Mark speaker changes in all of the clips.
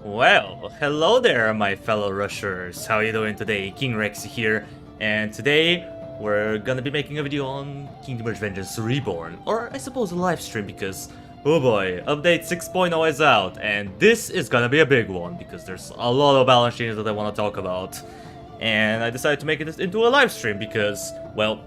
Speaker 1: Well, hello there, my fellow rushers. How are you doing today? King Rex here, and today we're gonna be making a video on Rush Vengeance Reborn, or I suppose a live stream because, oh boy, update 6.0 is out, and this is gonna be a big one because there's a lot of balance changes that I want to talk about, and I decided to make it into a live stream because, well,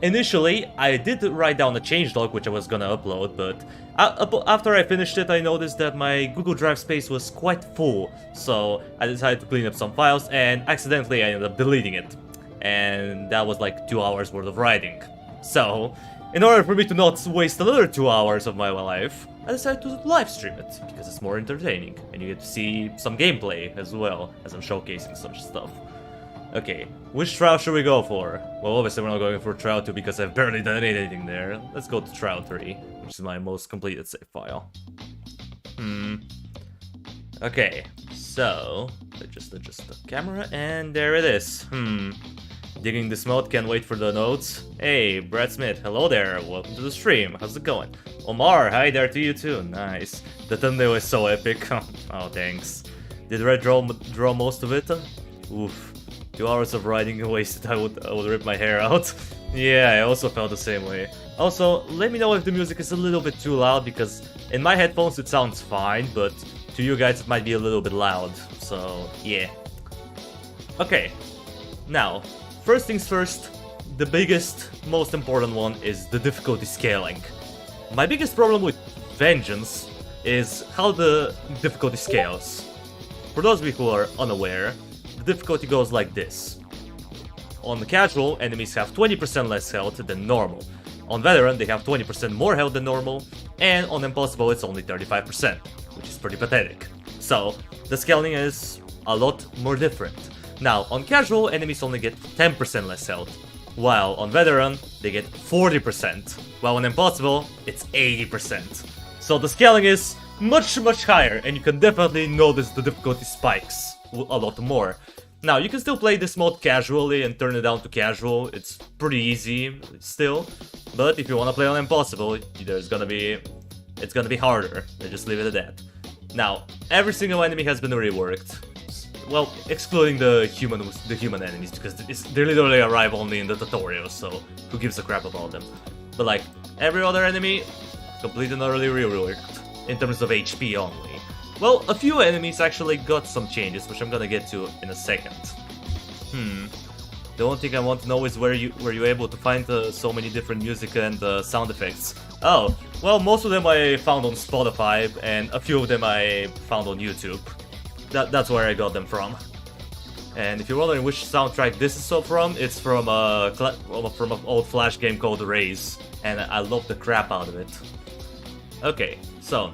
Speaker 1: initially, I did write down a changelog which I was gonna upload, but after I finished it, I noticed that my Google Drive space was quite full, so I decided to clean up some files, and accidentally I ended up deleting it. And that was like 2 hours worth of writing. So, in order for me to not waste another 2 hours of my life, I decided to live stream it, because it's more entertaining, and you get to see some gameplay as well, as I'm showcasing such stuff. Okay, which trial should we go for? Well, obviously we're not going for trial 2 because I've barely done anything there. Let's go to trial 3, which is my most completed save file. Okay, so just adjust the camera, and there it is. Digging this mode, can't wait for the notes. Hey, Brad Smith, hello there, welcome to the stream, how's it going? Omar, hi there to you too, nice. The thumbnail is so epic. Oh, thanks. Did Red draw most of it? Oof. 2 hours of writing wasted, I would rip my hair out. Yeah, I also felt the same way. Also, let me know if the music is a little bit too loud, because in my headphones it sounds fine, but to you guys it might be a little bit loud, so yeah. Okay, now, first things first, the biggest, most important one is the difficulty scaling. My biggest problem with Vengeance is how the difficulty scales. For those of you who are unaware, the difficulty goes like this. On the casual, enemies have 20% less health than normal. On veteran, they have 20% more health than normal, and on impossible it's only 35%, which is pretty pathetic. So, the scaling is a lot more different. Now, on casual, enemies only get 10% less health, while on veteran, they get 40%, while on impossible, it's 80%. So the scaling is much higher, and you can definitely notice the difficulty spikes a lot more. Now, you can still play this mode casually and turn it down to casual, it's pretty easy still, but if you want to play on impossible, it's gonna be harder, I just leave it at that. Now, every single enemy has been reworked, well, excluding the human enemies, because they literally arrive only in the tutorial, so who gives a crap about them. But like, every other enemy, completely and utterly reworked, in terms of HP only. Well, a few enemies actually got some changes, which I'm gonna get to in a second. The only thing I want to know is where you're able to find so many different music and sound effects. Oh, well, most of them I found on Spotify, and a few of them I found on YouTube. That's where I got them from. And if you're wondering which soundtrack this is from, it's from an old Flash game called Raze, and I love the crap out of it. Okay, so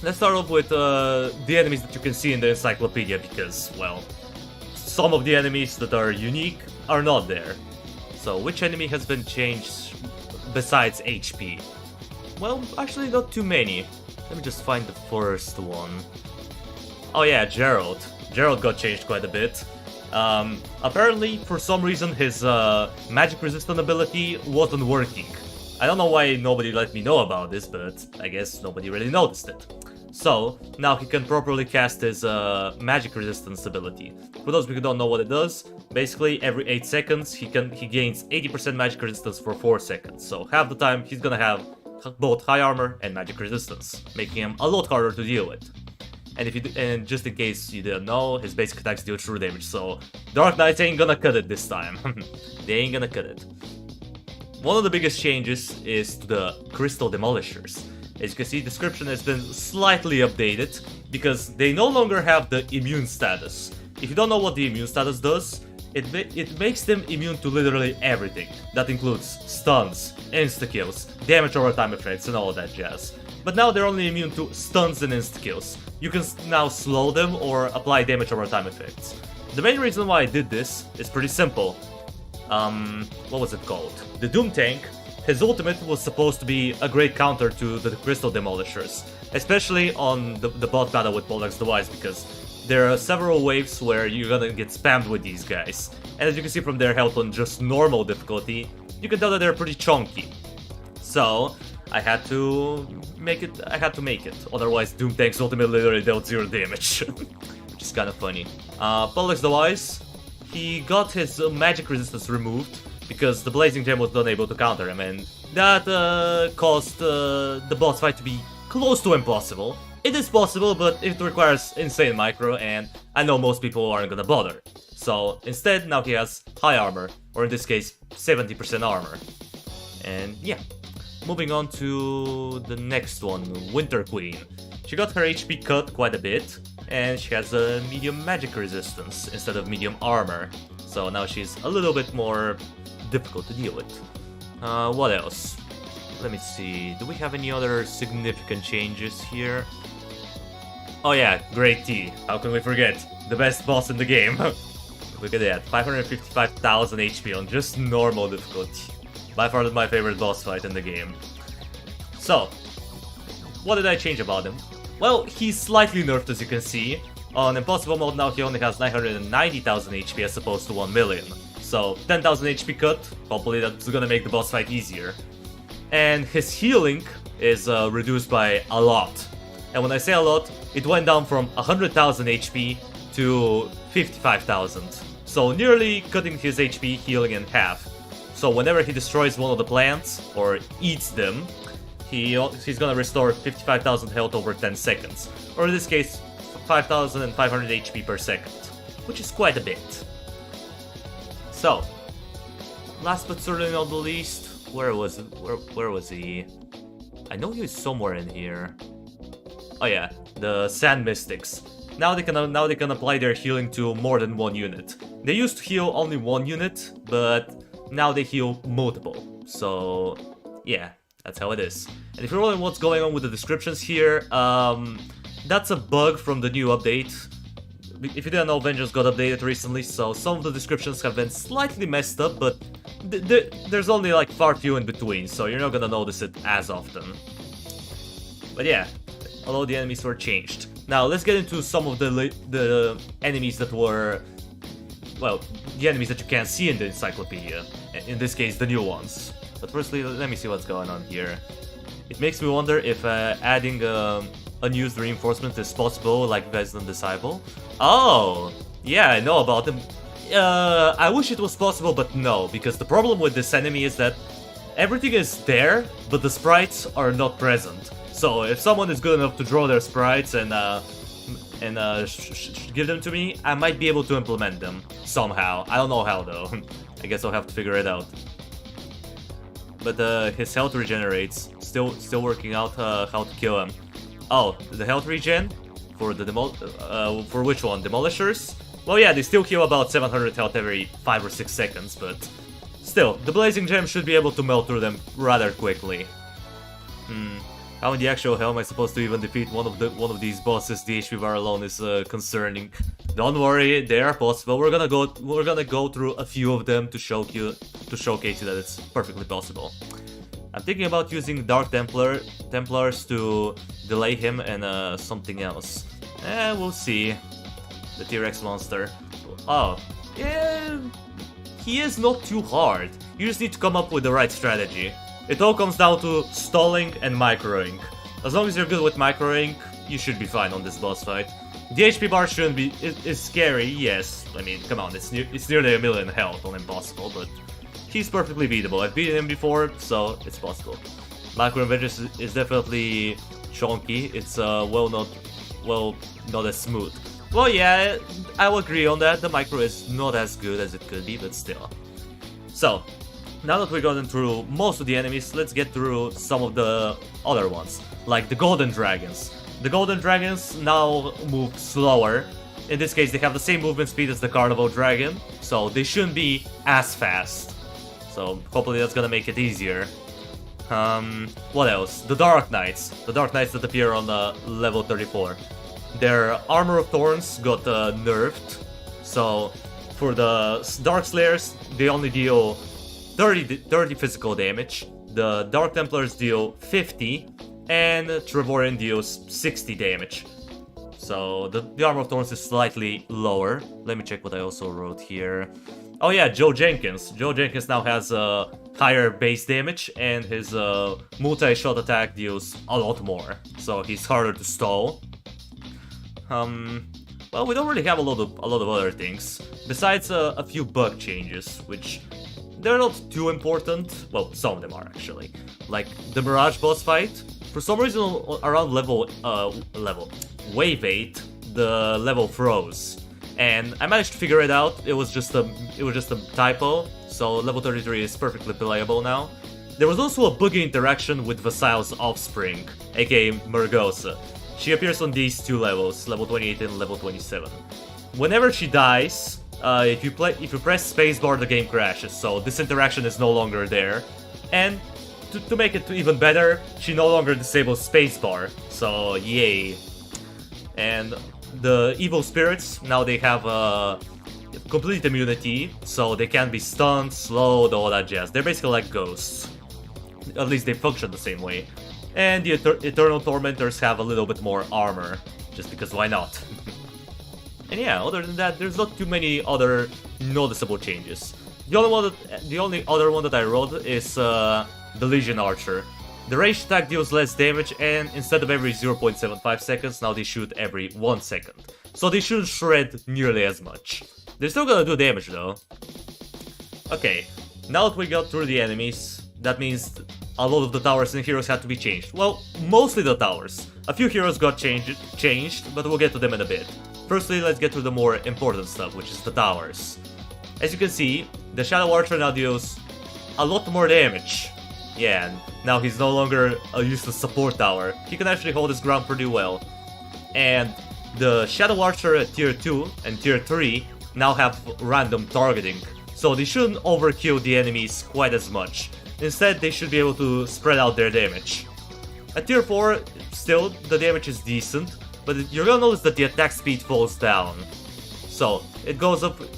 Speaker 1: let's start off with the enemies that you can see in the encyclopedia, because, well, some of the enemies that are unique are not there. So, which enemy has been changed besides HP? Well, actually not too many. Let me just find the first one. Oh yeah, Gerald. Gerald got changed quite a bit. Apparently, for some reason, his magic resistant ability wasn't working. I don't know why nobody let me know about this, but I guess nobody really noticed it. So, now he can properly cast his magic resistance ability. For those who don't know what it does, basically every 8 seconds he gains 80% magic resistance for 4 seconds. So half the time he's gonna have both high armor and magic resistance, making him a lot harder to deal with. And just in case you didn't know, his basic attacks deal true damage, so Dark Knights ain't gonna cut it this time. They ain't gonna cut it. One of the biggest changes is to the Crystal Demolishers. As you can see, the description has been slightly updated, because they no longer have the immune status. If you don't know what the immune status does, it makes them immune to literally everything. That includes stuns, insta-kills, damage over time effects, and all of that jazz. But now they're only immune to stuns and insta-kills. You can now slow them or apply damage over time effects. The main reason why I did this is pretty simple. What was it called? The Doom Tank, his ultimate was supposed to be a great counter to the Crystal Demolishers, especially on the boss battle with Pox the Wise, because there are several waves where you're gonna get spammed with these guys. And as you can see from their health on just normal difficulty, you can tell that they're pretty chunky. So, I had to make it. Otherwise, Doom tanks ultimately literally dealt 0 damage, which is kind of funny. Pox the Wise, he got his magic resistance removed because the Blazing Gem was unable to counter him, and that caused the boss fight to be close to impossible. It is possible, but it requires insane micro, and I know most people aren't gonna bother. So instead, now he has high armor, or in this case, 70% armor. And yeah, moving on to the next one, Winter Queen. She got her HP cut quite a bit, and she has a medium magic resistance instead of medium armor. So now she's a little bit more difficult to deal with. What else? Let me see, do we have any other significant changes here? Oh yeah, Great T. How can we forget? The best boss in the game. Look at that, 555,000 HP on just normal difficulty. By far my favorite boss fight in the game. So, what did I change about him? Well, he's slightly nerfed, as you can see. On Impossible mode now he only has 990,000 HP as opposed to 1 million. So, 10,000 HP cut, hopefully that's gonna make the boss fight easier. And his healing is reduced by a lot. And when I say a lot, it went down from 100,000 HP to 55,000. So nearly cutting his HP healing in half. So whenever he destroys one of the plants, or eats them, he's gonna restore 55,000 health over 10 seconds. Or in this case, 5,500 HP per second. Which is quite a bit. So, last but certainly not the least, where was he? I know he was somewhere in here. Oh yeah, the Sand Mystics. Now they can apply their healing to more than one unit. They used to heal only one unit, but now they heal multiple. So yeah, that's how it is. And if you're wondering what's going on with the descriptions here, that's a bug from the new update. If you didn't know, Vengeance got updated recently, so some of the descriptions have been slightly messed up, but there's only like far few in between, so you're not gonna notice it as often. But yeah, although the enemies were changed. Now let's get into some of the enemies that were, well, the enemies that you can't see in the encyclopedia. In this case, the new ones. But firstly, let me see what's going on here. It makes me wonder if adding unused reinforcement is possible, like Veslan Disciple. Oh, yeah, I know about them. I wish it was possible, but no, because the problem with this enemy is that everything is there, but the sprites are not present. So if someone is good enough to draw their sprites and give them to me, I might be able to implement them somehow. I don't know how though. I guess I'll have to figure it out. But his health regenerates. Still working out how to kill him. Oh, the health regen for the for which one? Demolishers? Well, yeah, they still heal about 700 health every 5 or 6 seconds, but still, the Blazing Gem should be able to melt through them rather quickly. How in the actual hell am I supposed to even defeat one of these bosses? The HP bar alone is concerning. Don't worry, they are possible. We're gonna go through a few of them to showcase you that it's perfectly possible. I'm thinking about using Dark Templars to delay him and something else. We'll see. The T-Rex monster. Oh, yeah, he is not too hard. You just need to come up with the right strategy. It all comes down to stalling and microing. As long as you're good with microing, you should be fine on this boss fight. The HP bar shouldn't be... It's scary, yes. I mean, come on, it's nearly 1 million health on Impossible, but he's perfectly beatable. I've beaten him before, so it's possible. Micro Vengeance is definitely chunky. It's not as smooth. Well, yeah, I'll agree on that. The micro is not as good as it could be, but still. So, now that we've gotten through most of the enemies, let's get through some of the other ones, like the Golden Dragons. The Golden Dragons now move slower. In this case, they have the same movement speed as the Carnival Dragon, so they shouldn't be as fast. So hopefully that's gonna make it easier. What else? The Dark Knights. The Dark Knights that appear on level 34. Their Armor of Thorns got nerfed, so for the Dark Slayers, they only deal 30 physical damage, the Dark Templars deal 50, and Trevorian deals 60 damage. So the Armor of Thorns is slightly lower. Let me check what I also wrote here. Oh yeah, Joe Jenkins. Joe Jenkins now has a higher base damage, and his multi-shot attack deals a lot more. So he's harder to stall. Well, we don't really have a lot of other things besides a few bug changes, which they're not too important. Well, some of them are actually. Like the Mirage boss fight. For some reason, around wave 8, the level froze. And I managed to figure it out. It was just a typo, so level 33 is perfectly playable now. There was also a buggy interaction with Vasile's offspring, aka Murgosa. She appears on these two levels, level 28 and level 27. Whenever she dies, if you press spacebar, the game crashes, so this interaction is no longer there. And to make it even better, she no longer disables spacebar, so yay. And the evil spirits, now they have complete immunity, so they can't be stunned, slowed, all that jazz. They're basically like ghosts. At least they function the same way. And the Eternal Tormentors have a little bit more armor, just because why not? And yeah, other than that, there's not too many other noticeable changes. The only other one that I wrote is the Legion Archer. The ranged attack deals less damage, and instead of every 0.75 seconds, now they shoot every 1 second. So they shouldn't shred nearly as much. They're still gonna do damage though. Okay, now that we got through the enemies, that means a lot of the towers and heroes had to be changed. Well, mostly the towers. A few heroes got changed, but we'll get to them in a bit. Firstly, let's get to the more important stuff, which is the towers. As you can see, the Shadow Archer now deals a lot more damage. Yeah, and now he's no longer a useless support tower. He can actually hold his ground pretty well. And the Shadow Archer at tier 2 and tier 3 now have random targeting, so they shouldn't overkill the enemies quite as much. Instead, they should be able to spread out their damage. At tier 4, still, the damage is decent, but you're gonna notice that the attack speed falls down. So, it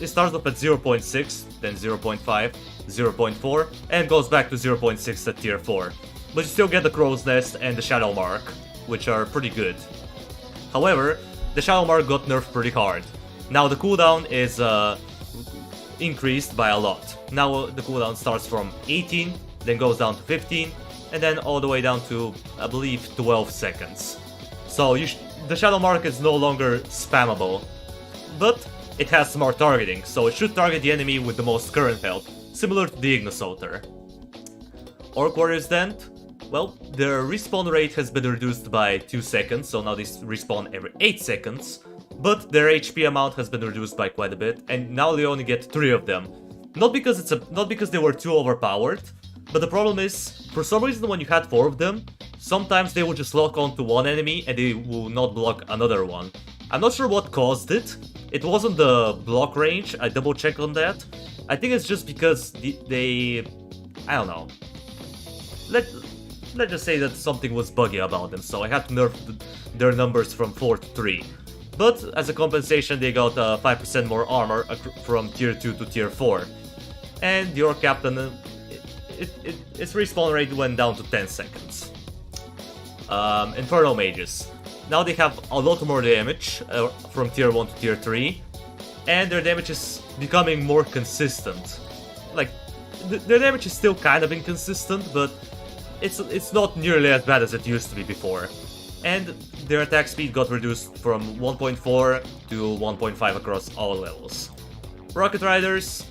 Speaker 1: starts up at 0.6, then 0.5, 0.4, and goes back to 0.6 at tier 4. But you still get the Crow's Nest and the Shadow Mark, which are pretty good. However, the Shadow Mark got nerfed pretty hard. Now the cooldown is increased by a lot. Now the cooldown starts from 18, then goes down to 15, and then all the way down to, I believe, 12 seconds. So the Shadow Mark is no longer spammable, but it has smart targeting, so it should target the enemy with the most current health, similar to the Ignis Altar. Orc Warrior's Dent, well, their respawn rate has been reduced by 2 seconds, so now they respawn every 8 seconds, but their HP amount has been reduced by quite a bit, and now they only get 3 of them. Not because they were too overpowered, but the problem is, for some reason when you had 4 of them, sometimes they would just lock onto one enemy and they will not block another one. I'm not sure what caused it. It wasn't the block range, I double checked on that. I think it's just because I don't know. Let's just say that something was buggy about them, so I had to nerf their numbers from 4 to 3. But as a compensation, they got 5% more armor from tier 2 to tier 4. And your captain, its respawn rate went down to 10 seconds. Inferno Mages. Now they have a lot more damage from tier 1 to tier 3. And their damage is becoming more consistent. Like, their damage is still kind of inconsistent, but it's not nearly as bad as it used to be before. And their attack speed got reduced from 1.4 to 1.5 across all levels. Rocket Riders,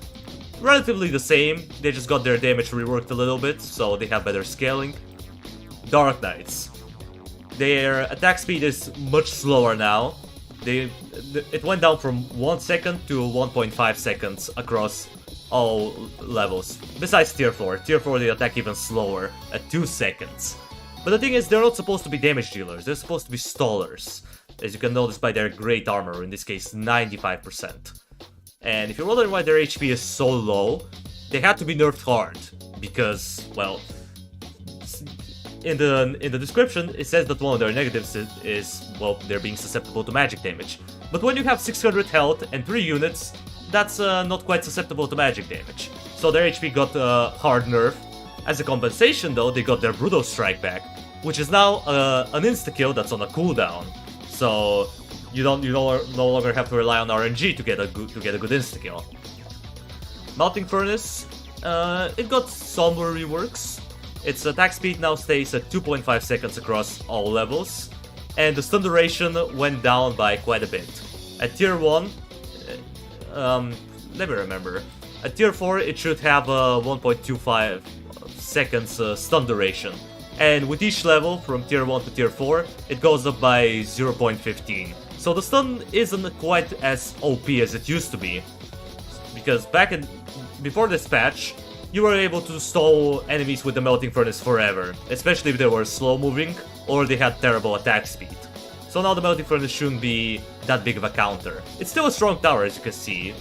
Speaker 1: relatively the same, they just got their damage reworked a little bit, so they have better scaling. Dark Knights. Their attack speed is much slower now. It went down from 1 second to 1.5 seconds across all levels. Besides tier 4. Tier 4 they attack even slower, at 2 seconds. But the thing is, they're not supposed to be damage dealers, they're supposed to be stallers. As you can notice by their great armor, in this case 95%. And if you're wondering why their HP is so low, they had to be nerfed hard. Because, well, in the description, it says that one of their negatives is, well, they're being susceptible to magic damage. But when you have 600 health and 3 units, that's not quite susceptible to magic damage. So their HP got hard nerf. As a compensation though, they got their Brutal Strike back, which is now an insta-kill that's on a cooldown. so you no longer have to rely on RNG to get a good insta kill. Melting Furnace, it got some more reworks. Its attack speed now stays at 2.5 seconds across all levels, and the stun duration went down by quite a bit. At tier 1, let me remember. At tier 4, it should have a 1.25 seconds stun duration. And with each level, from tier 1 to tier 4, it goes up by 0.15. So the stun isn't quite as OP as it used to be. Because before this patch, you were able to stall enemies with the Melting Furnace forever, especially if they were slow moving or they had terrible attack speed. So now the Melting Furnace shouldn't be that big of a counter. It's still a strong tower, as you can see,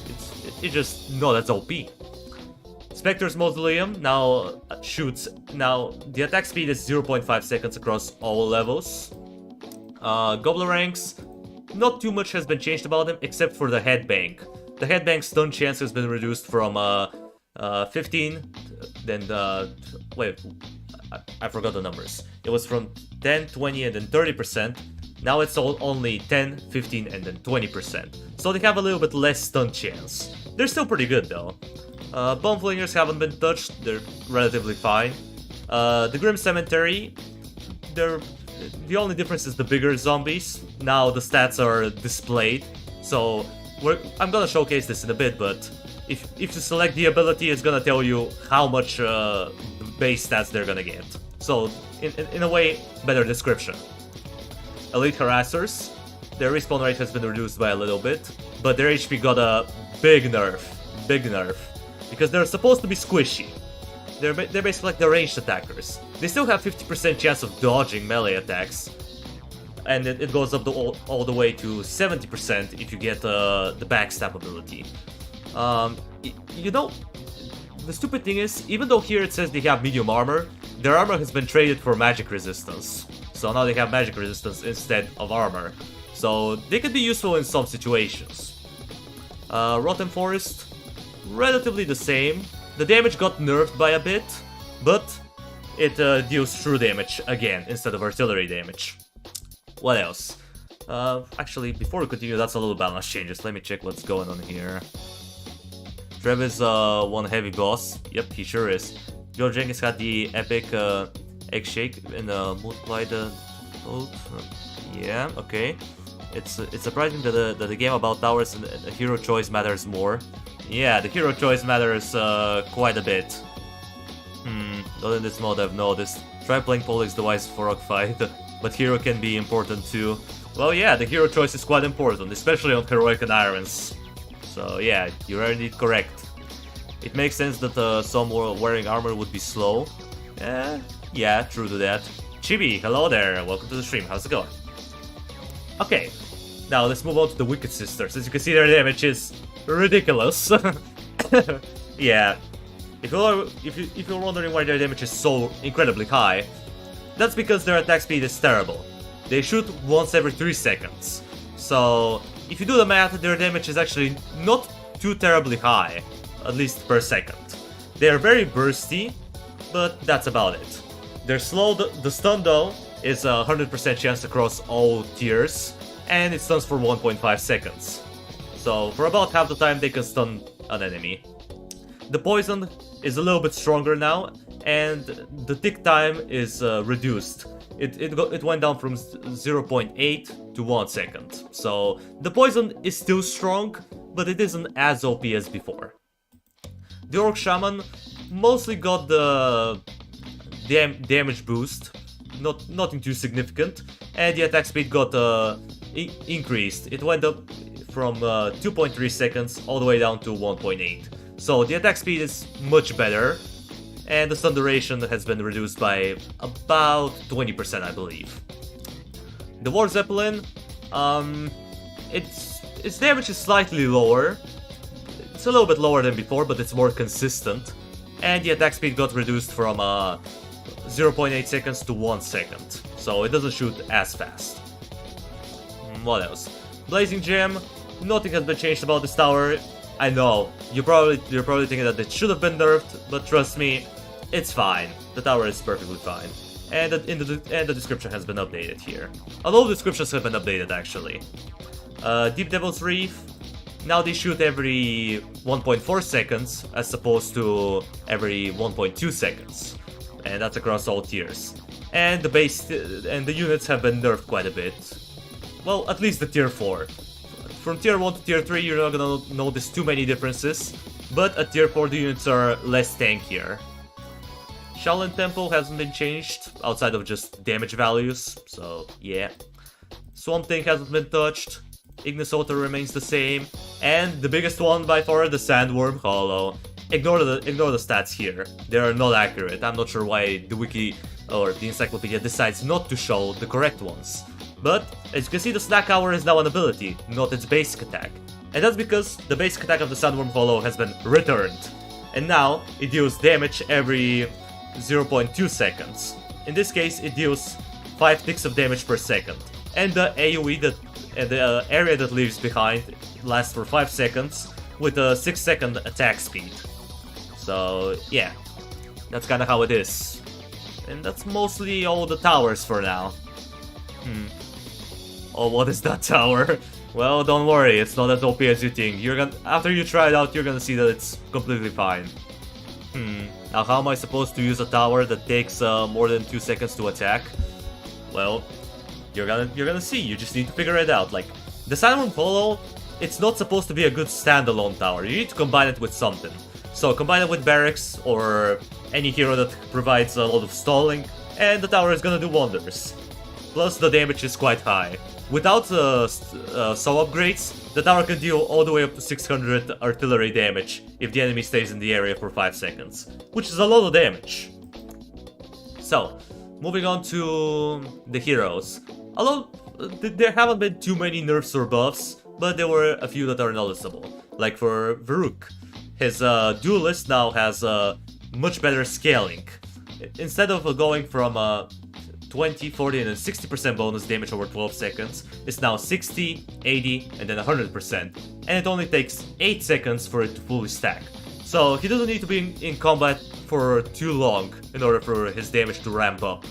Speaker 1: it's just not as OP. Spectre's Mausoleum now shoots. Now the attack speed is 0.5 seconds across all levels. Gobbler ranks, not too much has been changed about them except for the headbang. The headbang stun chance has been reduced from 15, then wait, I forgot the numbers. It was from 10, 20, and then 30%. Now it's only 10, 15, and then 20%. So they have a little bit less stun chance. They're still pretty good though. Bomb Flingers haven't been touched, they're relatively fine. The Grim Cemetery, the only difference is the bigger zombies. Now the stats are displayed, so I'm gonna showcase this in a bit, but if you select the ability, it's gonna tell you how much base stats they're gonna get. So, in a way, better description. Elite Harassers, their respawn rate has been reduced by a little bit, but their HP got a big nerf. Because they're supposed to be squishy. They're basically like the ranged attackers. They still have 50% chance of dodging melee attacks, and it goes up all the way to 70% if you get the backstab ability. You know, the stupid thing is, even though here it says they have medium armor, their armor has been traded for magic resistance. So now they have magic resistance instead of armor. So they could be useful in some situations. Rotten Forest, relatively the same. The damage got nerfed by a bit, but it deals true damage again instead of artillery damage. What else? Actually, before we continue, that's a little balance changes. Let me check what's going on here. Trev is one heavy boss. Yep, he sure is. Joe Jenkins had the epic egg shake and multiply the load. Yeah, okay. It's surprising that the game about towers and hero choice matters more. Yeah, the hero choice matters quite a bit. Not in this mode I've noticed. Try playing Pox the Wise for rock fight, but hero can be important too. Well, yeah, the hero choice is quite important, especially on heroic and irons. So yeah, you're indeed correct. It makes sense that someone wearing armor would be slow. Yeah, true to that. Chibi, hello there, welcome to the stream, how's it going? Okay, now let's move on to the Wicked Sisters. As you can see, their damage is ridiculous. Yeah, if you're wondering why their damage is so incredibly high, that's because their attack speed is terrible. They shoot once every 3 seconds. So, if you do the math, their damage is actually not too terribly high, at least per second. They are very bursty, but that's about it. They're slow, the stun though is a 100% chance across all tiers, and it stuns for 1.5 seconds. So for about half the time they can stun an enemy. The poison is a little bit stronger now, and the tick time is reduced. It went down from 0.8 to 1 second. So the poison is still strong, but it isn't as OP as before. The Orc Shaman mostly got the damage boost, nothing too significant, and the attack speed got increased. It went up from 2.3 seconds all the way down to 1.8. So the attack speed is much better, and the stun duration has been reduced by about 20%, I believe. The War Zeppelin, its damage is slightly lower. It's a little bit lower than before, but it's more consistent. And the attack speed got reduced from 0.8 seconds to 1 second, so it doesn't shoot as fast. What else? Blazing Gem, nothing has been changed about this tower. I know, you're probably thinking that it should have been nerfed, but trust me, it's fine. The tower is perfectly fine. and the description has been updated here. A lot of descriptions have been updated actually. Deep Devil's Reef, now they shoot every 1.4 seconds as opposed to every 1.2 seconds, and that's across all tiers. And the units have been nerfed quite a bit. Well, at least the tier 4. From tier 1 to tier 3 you're not gonna notice too many differences, but at tier 4 the units are less tankier. Shaolin Temple hasn't been changed, outside of just damage values, so yeah. Swamp Thing hasn't been touched, Ignis Auto remains the same, and the biggest one by far, the Sandworm Hollow. Ignore the stats here, they are not accurate. I'm not sure why the wiki or the encyclopedia decides not to show the correct ones. But, as you can see, the Snack Hour is now an ability, not its basic attack. And that's because the basic attack of the Sandworm Hollow has been returned. And now, it deals damage every 0.2 seconds. In this case, it deals 5 ticks of damage per second. And the AoE the area that leaves behind lasts for 5 seconds with a 6-second attack speed. So, yeah. That's kinda how it is. And that's mostly all the towers for now. Oh, what is that tower? Well, don't worry, it's not as OP as you think. After you try it out, you're gonna see that it's completely fine. Now how am I supposed to use a tower that takes more than 2 seconds to attack? Well, you're gonna see, you just need to figure it out. Like, the Sandworm Hollow, it's not supposed to be a good standalone tower, you need to combine it with something. So combine it with Barracks, or any hero that provides a lot of stalling, and the tower is gonna do wonders. Plus the damage is quite high. Without soul upgrades, the tower can deal all the way up to 600 artillery damage if the enemy stays in the area for 5 seconds, which is a lot of damage. So, moving on to the heroes. There haven't been too many nerfs or buffs, but there were a few that are noticeable. Like for Varuk, his Duelist now has much better scaling. Instead of going from 20, 40, and 60% bonus damage over 12 seconds, it's now 60, 80, and then 100%. And it only takes 8 seconds for it to fully stack. So he doesn't need to be in combat for too long in order for his damage to ramp up.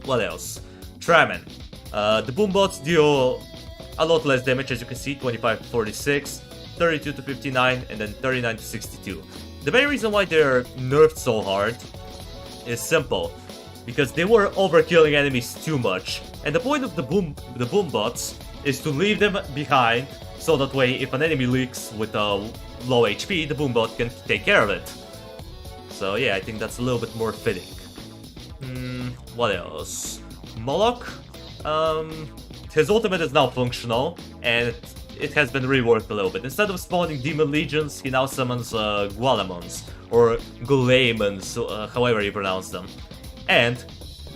Speaker 1: What else? Trevan. The Boombots deal a lot less damage, as you can see, 25 to 46, 32 to 59, and then 39 to 62. The main reason why they're nerfed so hard is simple. Because they were overkilling enemies too much, and the point of the boombots is to leave them behind, so that way if an enemy leaks with a low HP, the boombot can take care of it. So yeah, I think that's a little bit more fitting. What else? Moloch? His ultimate is now functional, and it has been reworked a little bit. Instead of spawning demon legions, he now summons Gualamons, or Gulamons, however you pronounce them. And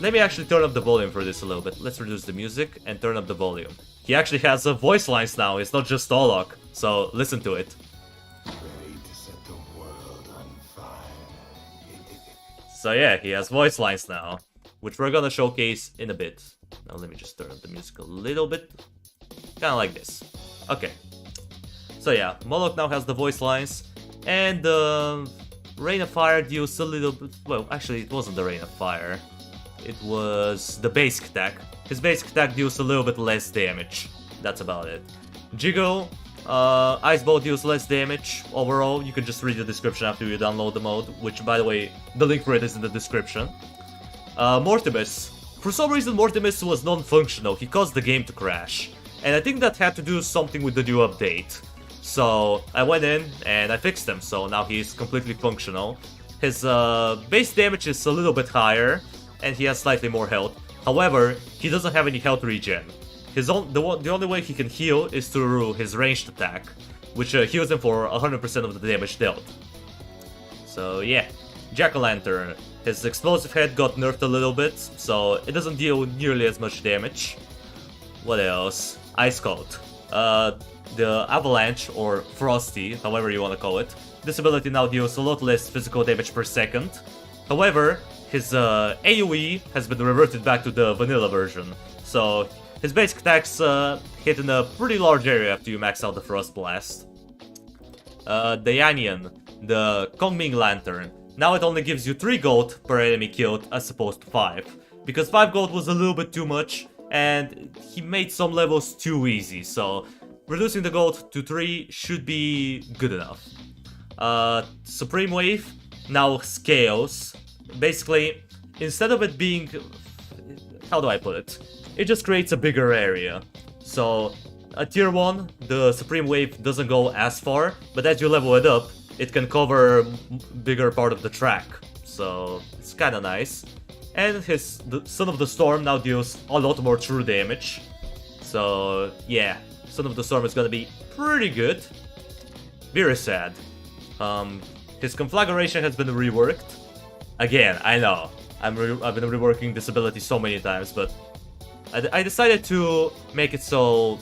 Speaker 1: let me actually turn up the volume for this a little bit. Let's reduce the music and turn up the volume. He actually has voice lines now, it's not just Olok, so listen to it.
Speaker 2: Ready to set the world on fire.
Speaker 1: So yeah, he has voice lines now, which we're gonna showcase in a bit. Now let me just turn up the music a little bit. Kinda like this. Okay. So yeah, Moloch now has the voice lines, and Rain of Fire deals a little bit... Well, actually, it wasn't the Rain of Fire. It was the basic attack. His basic attack deals a little bit less damage. That's about it. Jiggle, Ice Ball deals less damage. Overall, you can just read the description after you download the mode, which, by the way, the link for it is in the description. Mortimus. For some reason, Mortimus was non-functional. He caused the game to crash. And I think that had to do something with the new update. So I went in and I fixed him, so now he's completely functional. His base damage is a little bit higher, and he has slightly more health. However, he doesn't have any health regen. The only way he can heal is through his ranged attack, which heals him for 100% of the damage dealt. So yeah, Jack-o'-lantern. His explosive head got nerfed a little bit, so it doesn't deal nearly as much damage. What else? Ice Coat. The Avalanche, or Frosty, however you want to call it, this ability now deals a lot less physical damage per second. However, his AoE has been reverted back to the vanilla version, so his basic attacks hit in a pretty large area after you max out the Frost Blast. Dianian, the Kongming Lantern. Now it only gives you 3 gold per enemy killed as opposed to 5. because 5 gold was a little bit too much, and he made some levels too easy, so reducing the gold to 3 should be good enough. Supreme Wave now scales. Basically, instead of it being... how do I put it? It just creates a bigger area. So, at tier 1, the Supreme Wave doesn't go as far, but as you level it up, it can cover a bigger part of the track. So, it's kinda nice. And the Son of the Storm now deals a lot more true damage. So, yeah, Son of the Storm is gonna be pretty good. Very sad. His Conflagration has been reworked. Again, I know, I've been reworking this ability so many times, but I decided to make it so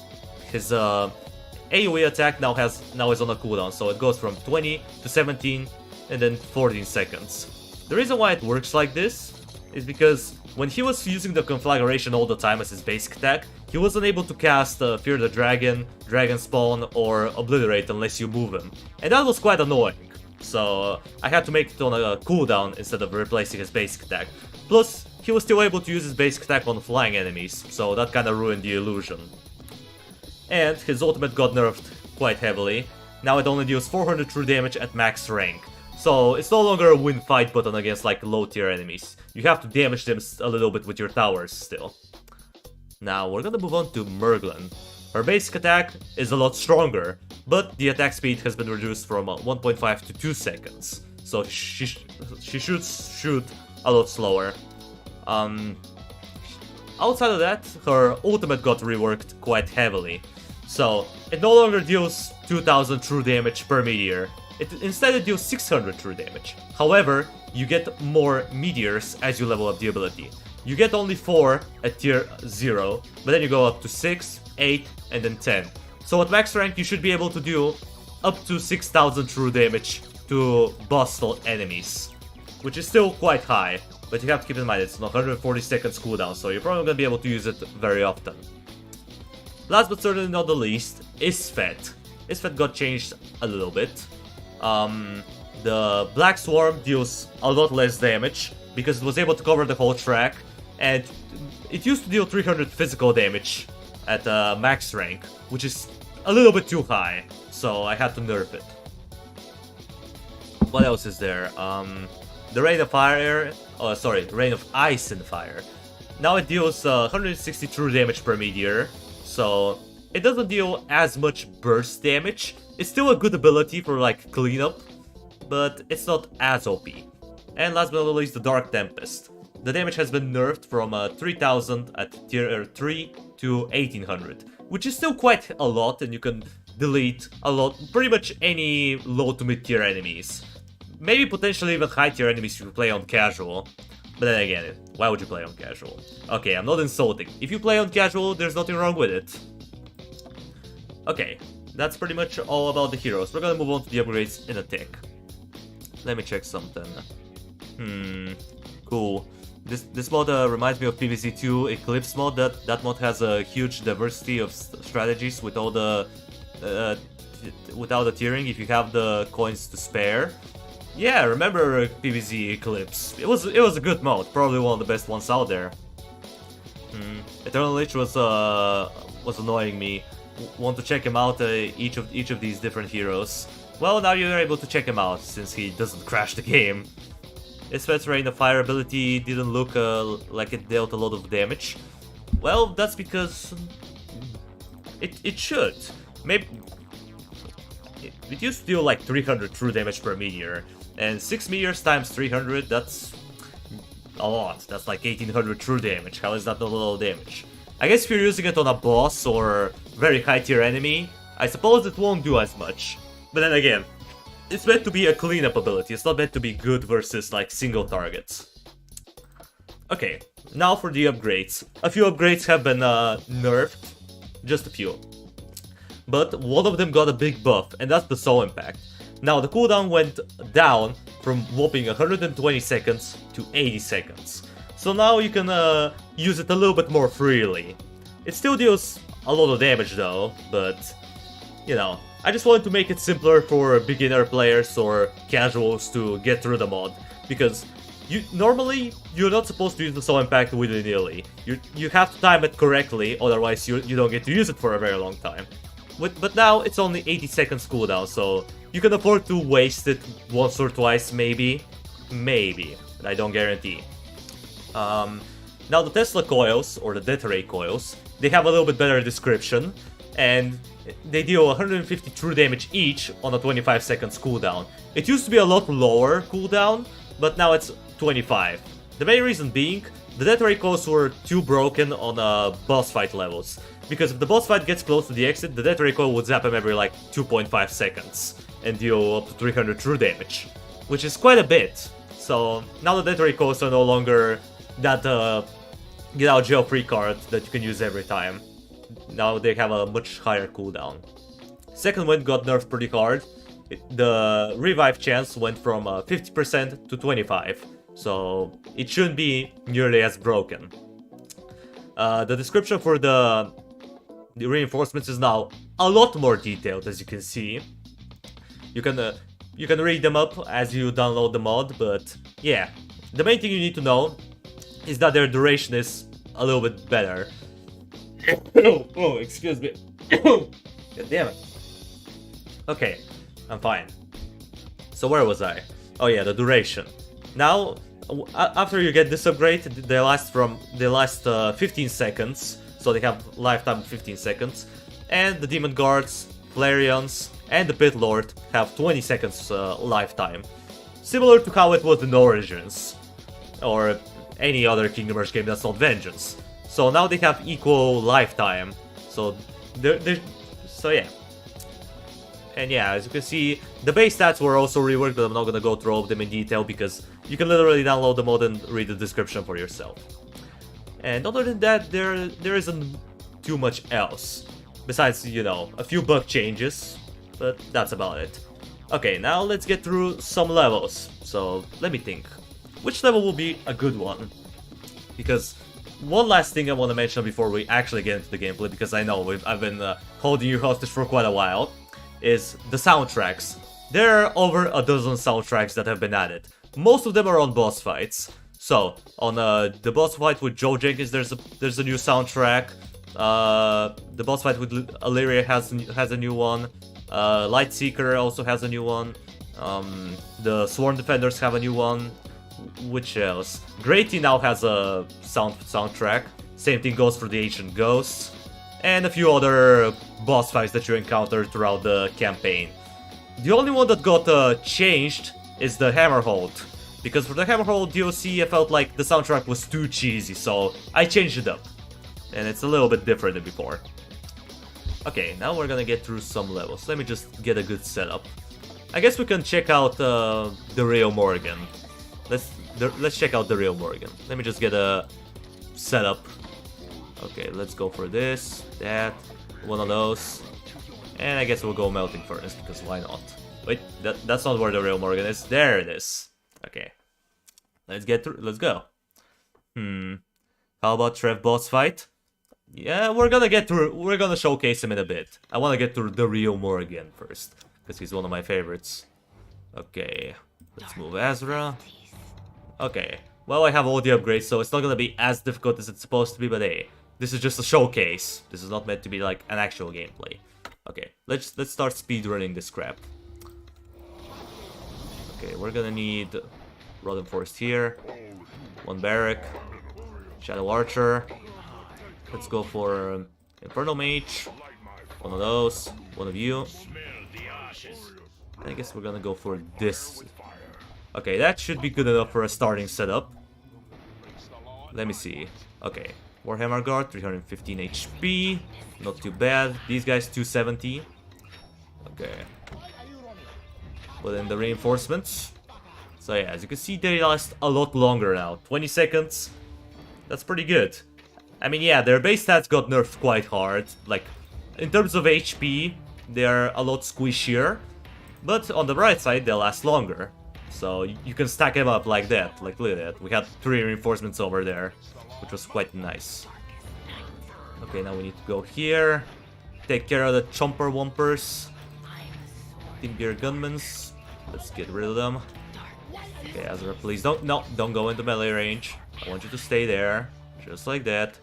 Speaker 1: his AoE attack now is on a cooldown, so it goes from 20 to 17 and then 14 seconds. The reason why it works like this is because when he was using the Conflagration all the time as his basic attack, he wasn't able to cast Fear the Dragon, Dragon Spawn, or Obliterate unless you move him, and that was quite annoying. So I had to make it on a cooldown instead of replacing his basic attack. Plus, he was still able to use his basic attack on flying enemies, so that kinda ruined the illusion. And his ultimate got nerfed quite heavily. Now it only deals 400 true damage at max rank. So it's no longer a win fight button against like low tier enemies. You have to damage them a little bit with your towers still. Now we're gonna move on to Merglin. Her basic attack is a lot stronger, but the attack speed has been reduced from 1.5 to 2 seconds. So she should shoot a lot slower. Outside of that, her ultimate got reworked quite heavily. So it no longer deals 2000 true damage per meteor. Instead it deals 600 true damage. However, you get more meteors as you level up the ability. You get only 4 at tier 0, but then you go up to 6, 8, and then 10. So at max rank you should be able to do up to 6000 true damage to boss enemies, which is still quite high, but you have to keep in mind it's on 140 seconds cooldown, so you're probably going to be able to use it very often. Last but certainly not the least, Isfet. Isfet got changed a little bit. The Black Swarm deals a lot less damage, because it was able to cover the whole track, and it used to deal 300 physical damage at max rank, which is a little bit too high, so I had to nerf it. What else is there? The Rain of Fire, Rain of Ice and Fire. Now it deals 160 true damage per meteor, so it doesn't deal as much burst damage. It's still a good ability for like cleanup, but it's not as OP. And last but not least, the Dark Tempest. The damage has been nerfed from 3000 at tier 3 to 1800, which is still quite a lot, and you can delete pretty much any low to mid tier enemies. Maybe potentially even high tier enemies if you play on casual. But then again, why would you play on casual? Okay, I'm not insulting. If you play on casual, there's nothing wrong with it. Okay, that's pretty much all about the heroes. We're gonna move on to the upgrades in a tick. Let me check something. Cool. This mod reminds me of PvZ2 Eclipse mod. That mod has a huge diversity of strategies with all the without the tiering if you have the coins to spare. Yeah, remember PvZ Eclipse? It was a good mod, probably one of the best ones out there. Eternal Lich was annoying me. Want to check him out, each of these different heroes. Well, now you're able to check him out since he doesn't crash the game. Isfet's Rain of Fire ability didn't look like it dealt a lot of damage. Well, that's because it should. Maybe it used to deal like 300 true damage per meteor, and 6 meteors times 300, that's a lot. That's like 1800 true damage. How is that not a lot of damage? I guess if you're using it on a boss or very high tier enemy, I suppose it won't do as much. But then again, it's meant to be a cleanup ability, it's not meant to be good versus like single targets. Okay, now for the upgrades. A few upgrades have been nerfed, just a few. But one of them got a big buff, and that's the Soul Impact. Now the cooldown went down from whopping 120 seconds to 80 seconds. So now you can use it a little bit more freely. It still deals a lot of damage though, but you know, I just wanted to make it simpler for beginner players or casuals to get through the mod, because Normally you're not supposed to use the Soul Impact willy-nilly. You have to time it correctly, otherwise you don't get to use it for a very long time. But now it's only 80 seconds cooldown, so you can afford to waste it once or twice, maybe. Maybe, but I don't guarantee. Now the Tesla coils, or the Death Ray coils, they have a little bit better description, and they deal 150 true damage each on a 25 seconds cooldown. It used to be a lot lower cooldown, but now it's 25. The main reason being, the Death Ray coils were too broken on boss fight levels, because if the boss fight gets close to the exit, the Death Ray coil would zap him every like 2.5 seconds, and deal up to 300 true damage, which is quite a bit. So now the Death Ray coils are no longer that get out jail free card that you can use every time. Now they have a much higher cooldown. Second wind got nerfed pretty hard. The revive chance went from 50% to 25%, so it shouldn't be nearly as broken. The description for the reinforcements is now a lot more detailed, as you can see. You can read them up as you download the mod, but yeah, the main thing you need to know is that their duration is a little bit better. Oh, excuse me. God damn it. Okay, I'm fine. So where was I? Oh yeah, the duration. Now, after you get this upgrade, they last 15 seconds. So they have lifetime of 15 seconds. And the Demon Guards, Flareons, and the Pit Lord have 20 seconds lifetime. Similar to how it was in Origins, or any other Kingdom Hearts game that's not Vengeance. So now they have equal lifetime. So yeah. And yeah, as you can see, the base stats were also reworked, but I'm not gonna go through all of them in detail because you can literally download the mod and read the description for yourself. And other than that, there isn't too much else. Besides, you know, a few bug changes, but that's about it. Okay, now let's get through some levels. So, let me think. Which level will be a good one? Because one last thing I want to mention before we actually get into the gameplay, because I know I've been holding you hostage for quite a while, is the soundtracks. There are over a dozen soundtracks that have been added. Most of them are on boss fights. So, on the boss fight with Joe Jenkins, there's a new soundtrack. The boss fight with Illyria has a new one. Lightseeker also has a new one. The Sworn Defenders have a new one. Which else? Grady now has a soundtrack. Same thing goes for the Ancient Ghosts. And a few other boss fights that you encounter throughout the campaign. The only one that got changed is the Hammerhold. Because for the Hammerhold DLC, I felt like the soundtrack was too cheesy, so I changed it up. And it's a little bit different than before. Okay, now we're gonna get through some levels. Let me just get a good setup. I guess we can check out the real Morgan. Let's check out the real Morgan. Let me just get a setup. Okay, let's go for this, that, one of those. And I guess we'll go Melting Furnace, because why not? Wait, that's not where the real Morgan is. There it is. Okay. Let's get through. Let's go. How about Trev boss fight? Yeah, we're gonna get through. We're gonna showcase him in a bit. I wanna get through the real Morgan first, because he's one of my favorites. Okay, let's move Azra. Okay, well, I have all the upgrades, so it's not gonna be as difficult as it's supposed to be, but hey, this is just a showcase. This is not meant to be like an actual gameplay. Okay, let's start speedrunning this crap. Okay, we're gonna need Rotten Forest here, one Barrack, Shadow Archer. Let's go for Infernal Mage, one of those, one of you. I guess we're gonna go for this. Okay, that should be good enough for a starting setup. Let me see. Okay, Warhammer Guard, 315 HP. Not too bad. These guys, 270. Okay. Put in the reinforcements. So yeah, as you can see, they last a lot longer now. 20 seconds. That's pretty good. I mean, yeah, their base stats got nerfed quite hard. Like, in terms of HP, they're a lot squishier. But on the bright side, they last longer. So you can stack them up like that. Like, look at that. We had 3 reinforcements over there, which was quite nice. Okay, now we need to go here. Take care of the Chomper Wompers. Team Gear Gunmans. Let's get rid of them. Okay, Azra, please don't go into melee range. I want you to stay there, just like that.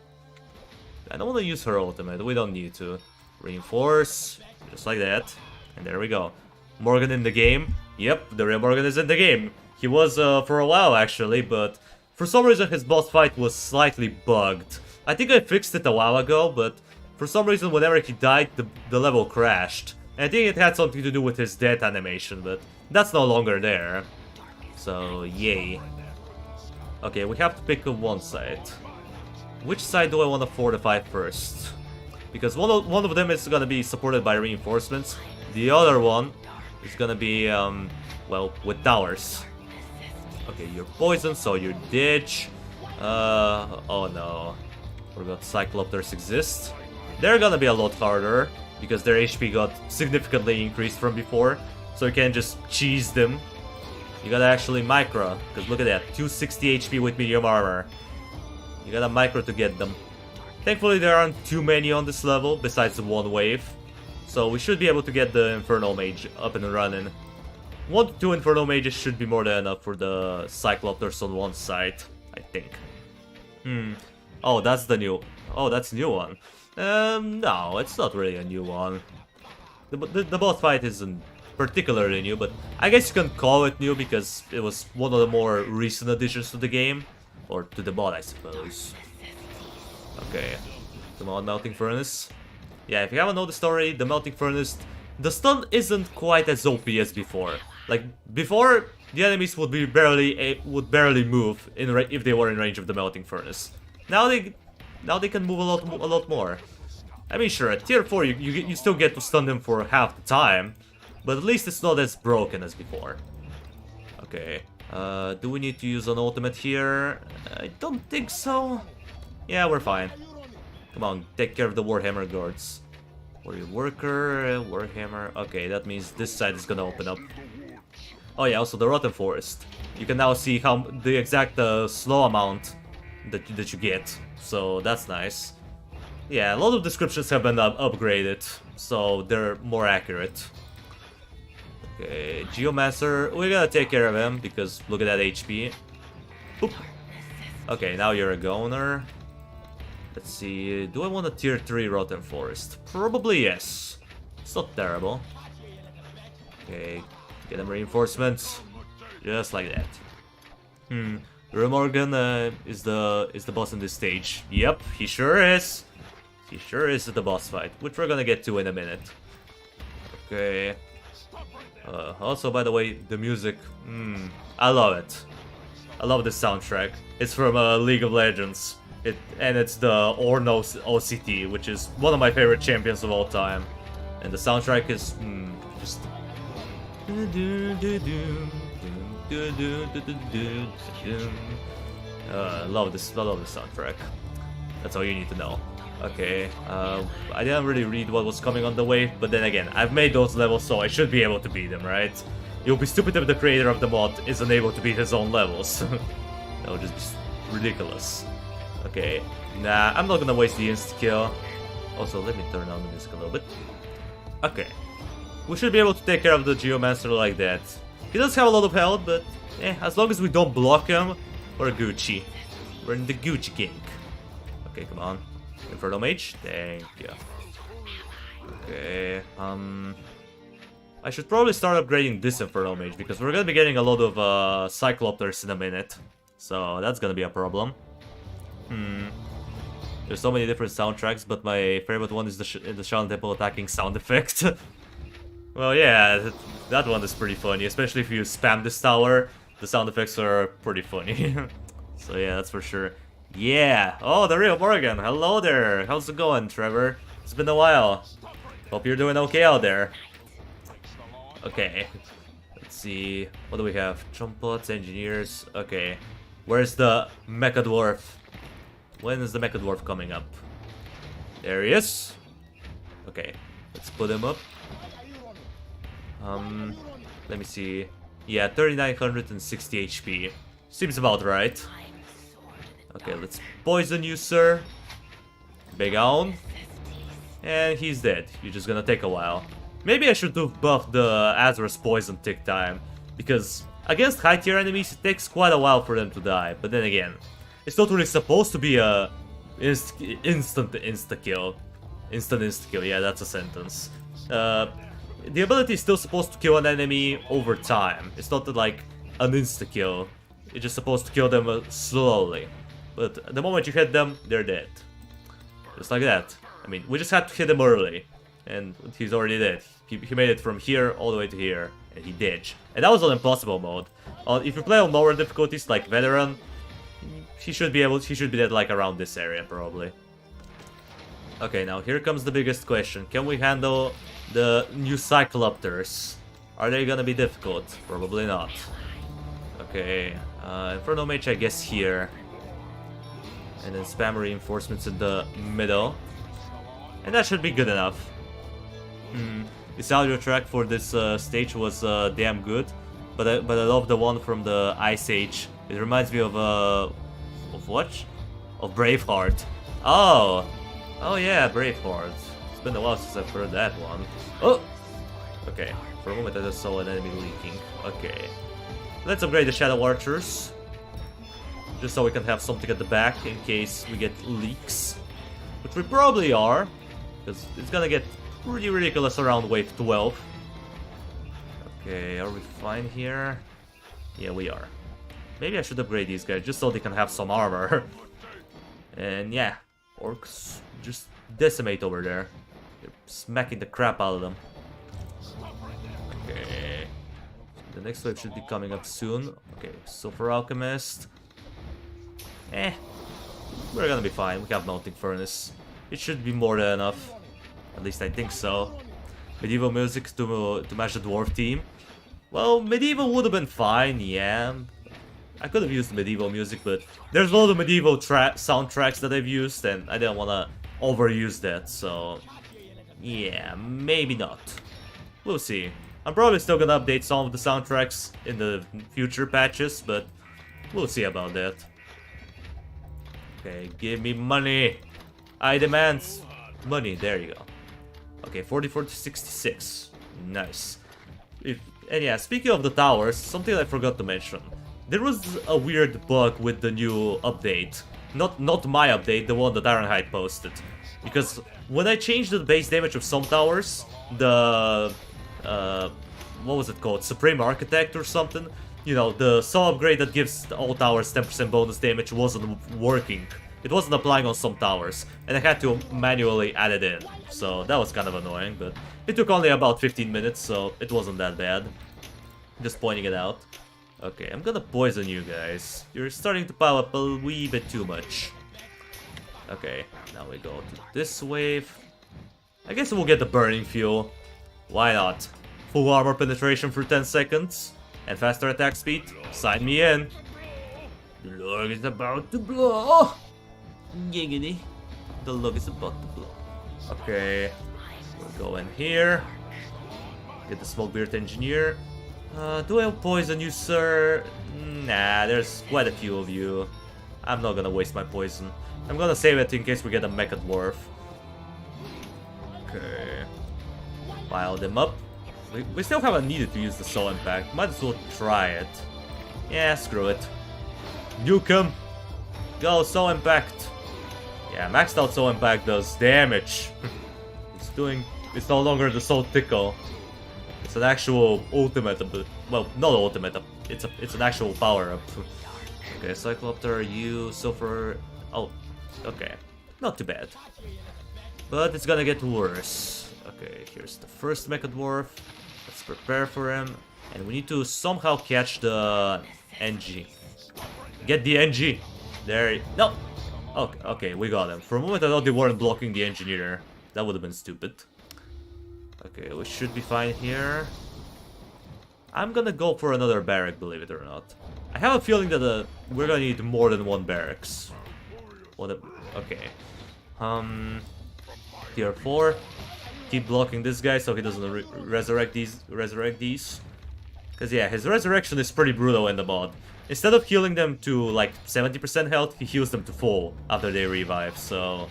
Speaker 1: I don't want to use her ultimate, we don't need to. Reinforce, just like that. And there we go. Morgan in the game. Yep, the real Morgan is in the game. He was for a while actually, but for some reason his boss fight was slightly bugged. I think I fixed it a while ago, but for some reason whenever he died, the level crashed. And I think it had something to do with his death animation, but that's no longer there. So, yay. Okay, we have to pick one side. Which side do I want to fortify first? Because one of them is gonna be supported by reinforcements. The other one is gonna be, well, with towers. Okay, you're poisoned, so you ditch. Oh no. Forgot Cyclopters exist. They're gonna be a lot harder, because their HP got significantly increased from before. So you can't just cheese them. You gotta actually micro, because look at that, 260 HP with medium armor. You gotta micro to get them. Thankfully there aren't too many on this level, besides the one wave. So we should be able to get the Infernal Mage up and running. 1 to 2 Infernal Mages should be more than enough for the Cyclopters on one side, I think. Oh, that's the new... Oh, that's a new one. No, it's not really a new one. The boss fight isn't particularly new, but I guess you can call it new because it was one of the more recent additions to the game. Or to the mod, I suppose. Okay. Come on, Melting Furnace. Yeah, if you haven't known the story, the Melting Furnace, the stun isn't quite as OP as before. Like, before, the enemies would barely move if they were in range of the Melting Furnace. Now they can move a lot more. I mean, sure, at tier 4 you still get to stun them for half the time, but at least it's not as broken as before. Okay. Do we need to use an ultimate here? I don't think so. Yeah, we're fine. Come on, take care of the Warhammer guards. Warrior Worker, Warhammer. Okay, that means this side is gonna open up. Oh yeah, also the Rotten Forest. You can now see how the exact slow amount that you get. So that's nice. Yeah, a lot of descriptions have been upgraded, so they're more accurate. Okay, Geomancer, we gotta take care of him, because look at that HP. Boop. Okay, now you're a goner. Let's see, do I want a tier 3 Rotten Forest? Probably yes. It's not terrible. Okay, get him reinforcements. Just like that. Remorgan is the boss in this stage. Yep, he sure is. He sure is at the boss fight, which we're gonna get to in a minute. Okay. Also, by the way, the music, I love it. I love the soundtrack. It's from League of Legends. And it's the Ornos OCT, which is one of my favorite champions of all time. And the soundtrack is just... I love this soundtrack. That's all you need to know. Okay, I didn't really read what was coming on the way, but then again, I've made those levels, so I should be able to beat them, right? It would be stupid if the creator of the mod isn't able to beat his own levels. That would just be ridiculous. Okay, nah, I'm not gonna waste the insta-kill. Also, let me turn down the music a little bit. Okay, we should be able to take care of the Geomancer like that. He does have a lot of health, but as long as we don't block him, we're Gucci. We're in the Gucci gang. Okay, come on. Infernal Mage, thank you. Okay, I should probably start upgrading this Infernal Mage, because we're gonna be getting a lot of Cyclopters in a minute. So that's gonna be a problem. There's so many different soundtracks, but my favorite one is the Shaolin Temple attacking sound effect. Well, yeah, that one is pretty funny, especially if you spam this tower. The sound effects are pretty funny. So yeah, that's for sure. Yeah! Oh, the real Morgan! Hello there! How's it going, Trevor? It's been a while. Hope you're doing okay out there. Okay. Let's see. What do we have? Trompots, engineers. Okay. Where's the Mecha Dwarf? When is the Mecha Dwarf coming up? There he is. Okay. Let's put him up. Let me see. Yeah, 3960 HP. Seems about right. Okay, let's poison you, sir. Big on. And he's dead. You're just gonna take a while. Maybe I should have buffed the Azra's poison tick time, because against high tier enemies, it takes quite a while for them to die. But then again, it's not really supposed to be a instant insta-kill. Instant insta-kill, yeah, that's a sentence. The ability is still supposed to kill an enemy over time. It's not like an insta-kill. It's just supposed to kill them slowly. But the moment you hit them, they're dead. Just like that. I mean, we just had to hit him early. And he's already dead. He made it from here all the way to here. And he did. And that was on impossible mode. If you play on lower difficulties like veteran, he should be dead like around this area probably. Okay, now here comes the biggest question. Can we handle the new Cyclopters? Are they gonna be difficult? Probably not. Okay, Inferno Mage I guess here. And then spam reinforcements in the middle. And that should be good enough. This audio track for this stage was damn good. But I love the one from the Ice Age. It reminds me of what? Of Braveheart. Oh yeah, Braveheart. It's been a while since I've heard that one. Oh! Okay, for a moment I just saw an enemy leaking. Okay. Let's upgrade the Shadow Archers. Just so we can have something at the back in case we get leaks. Which we probably are. Because it's gonna get pretty ridiculous around wave 12. Okay, are we fine here? Yeah, we are. Maybe I should upgrade these guys just so they can have some armor. And yeah, orcs just decimate over there. You're smacking the crap out of them. Okay. The next wave should be coming up soon. Okay, so for Alchemist... we're gonna be fine. We have Melting Furnace. It should be more than enough. At least I think so. Medieval music to match the dwarf team. Well, medieval would have been fine, yeah. I could have used medieval music, but there's a lot of medieval soundtracks that I've used, and I didn't want to overuse that, so... yeah, maybe not. We'll see. I'm probably still gonna update some of the soundtracks in the future patches, but we'll see about that. Okay, give me money! I demand money, there you go. Okay, 44 to 66. Nice. And yeah, speaking of the towers, something I forgot to mention. There was a weird bug with the new update. Not my update, the one that Ironhide posted. Because when I changed the base damage of some towers, the... what was it called? Supreme Architect or something? You know, the saw upgrade that gives all towers 10% bonus damage wasn't working. It wasn't applying on some towers, and I had to manually add it in. So that was kind of annoying, but it took only about 15 minutes, so it wasn't that bad. Just pointing it out. Okay, I'm gonna poison you guys. You're starting to pile up a wee bit too much. Okay, now we go to this wave. I guess we'll get the burning fuel. Why not? Full armor penetration for 10 seconds. And faster attack speed. Sign me in. The log is about to blow. Giggity. The log is about to blow. Okay. We'll go in here. Get the Smokebeard Engineer. Do I poison you, sir? Nah, there's quite a few of you. I'm not gonna waste my poison. I'm gonna save it in case we get a Mecha Dwarf. Okay. Pile them up. We still haven't needed to use the Soul Impact. Might as well try it. Yeah, screw it. Nuke him. Go, Soul Impact. Yeah, maxed out Soul Impact does damage. It's no longer the Soul Tickle. It's an actual ultimate, well, not ultimate, it's an actual power-up. Okay, Cyclopter, you, Sulfur... oh, okay. Not too bad. But it's gonna get worse. Okay, here's the first Mecha Dwarf. Let's prepare for him. And we need to somehow catch the NG. Get the NG! There... no! Okay, we got him. For a moment I thought they weren't blocking the Engineer. That would have been stupid. Okay, we should be fine here. I'm gonna go for another barrack, believe it or not. I have a feeling that we're gonna need more than one barracks. Okay. Tier 4. Keep blocking this guy so he doesn't resurrect these. Because yeah, his resurrection is pretty brutal in the mod. Instead of healing them to like 70% health, he heals them to full after they revive. So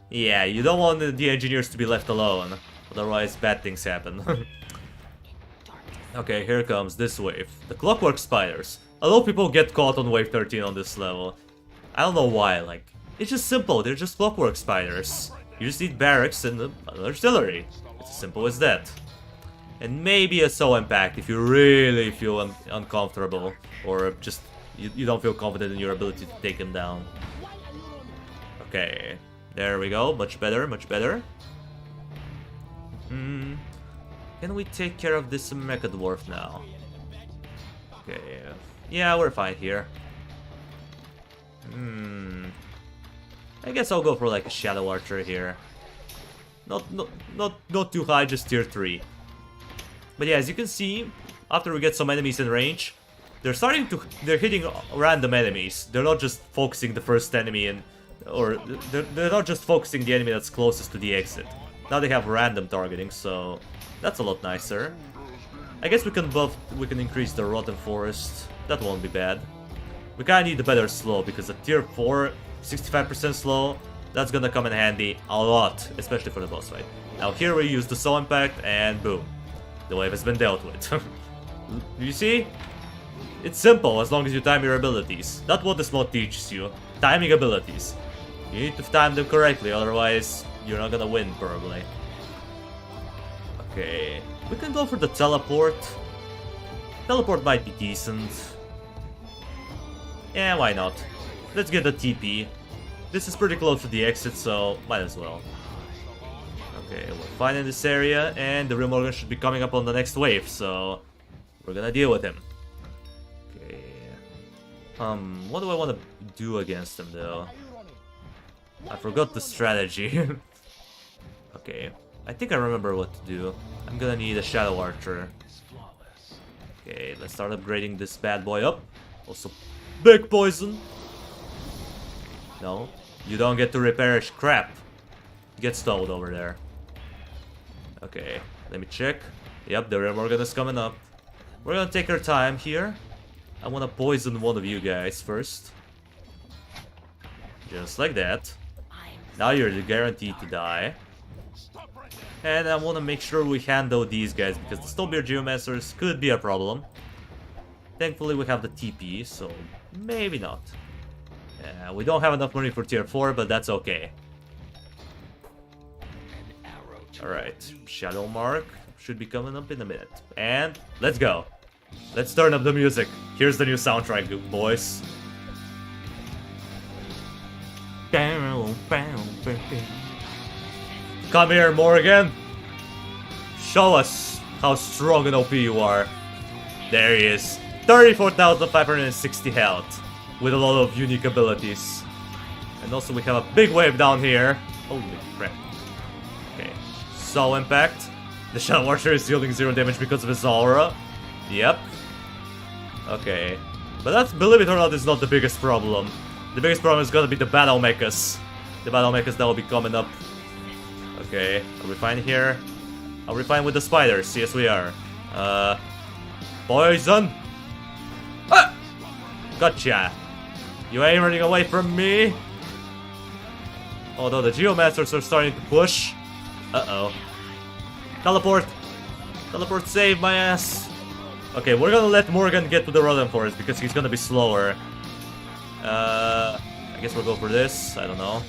Speaker 1: yeah, you don't want the engineers to be left alone. Otherwise, bad things happen. Okay, here comes this wave. The Clockwork Spiders. A lot of people get caught on wave 13 on this level. I don't know why, like, it's just simple, they're just Clockwork Spiders. You just need barracks and an artillery. It's as simple as that. And maybe a soul impact if you really feel uncomfortable, or just you don't feel confident in your ability to take him down. Okay, there we go, much better, much better. Can we take care of this Mecha Dwarf now? Okay, yeah, we're fine here. I guess I'll go for like a Shadow Archer here. Not too high, just tier 3. But yeah, as you can see, after we get some enemies in range, they're hitting random enemies. They're not just focusing the first enemy or they're not just focusing the enemy that's closest to the exit. Now they have random targeting, so that's a lot nicer. I guess we can increase the Rotten Forest. That won't be bad. We kinda need a better slow, because at tier 4, 65% slow, that's gonna come in handy a lot, especially for the boss fight. Now here we use the Soul Impact, and boom. The wave has been dealt with. You see? It's simple as long as you time your abilities. That's what this mod teaches you. Timing abilities. You need to time them correctly, otherwise you're not gonna win, probably. Okay, we can go for the teleport. Teleport might be decent. Yeah, why not? Let's get the TP. This is pretty close to the exit, so might as well. Okay, we're fine in this area, and the Remorgan should be coming up on the next wave, so we're gonna deal with him. Okay. What do I want to do against him, though? I forgot the strategy. Okay, I think I remember what to do. I'm gonna need a Shadow Archer. Okay, let's start upgrading this bad boy up. Also, big poison. No, you don't get to repair crap. Get stalled over there. Okay, let me check. Yep, the Remorgan is coming up. We're gonna take our time here. I wanna poison one of you guys first. Just like that. Now you're guaranteed to die. And I wanna make sure we handle these guys, because the Stonebeard Geomancers could be a problem. Thankfully we have the TP, so maybe not. Yeah, we don't have enough money for tier 4, but that's okay. Alright, Shadow Mark should be coming up in a minute. And let's go. Let's turn up the music. Here's the new soundtrack, boys. Come here, Morgan. Show us how strong and OP you are. There he is. 34,560 health. With a lot of unique abilities. And also we have a big wave down here. Holy crap. Okay. Soul Impact. The Shadow Archer is dealing 0 damage because of his aura. Yep. Okay. But that's, believe it or not, is not the biggest problem. The biggest problem is gonna be the Battle Mechas. The Battle Mechas that will be coming up. Okay. Are we fine here? Are we fine with the spiders? Yes, we are. Poison! Ah! Gotcha! You ain't running away from me! Although the Geomasters are starting to push. Uh-oh. Teleport! Teleport, save my ass! Okay, we're gonna let Morgan get to the Rotten Forest because he's gonna be slower. I guess we'll go for this. I don't know.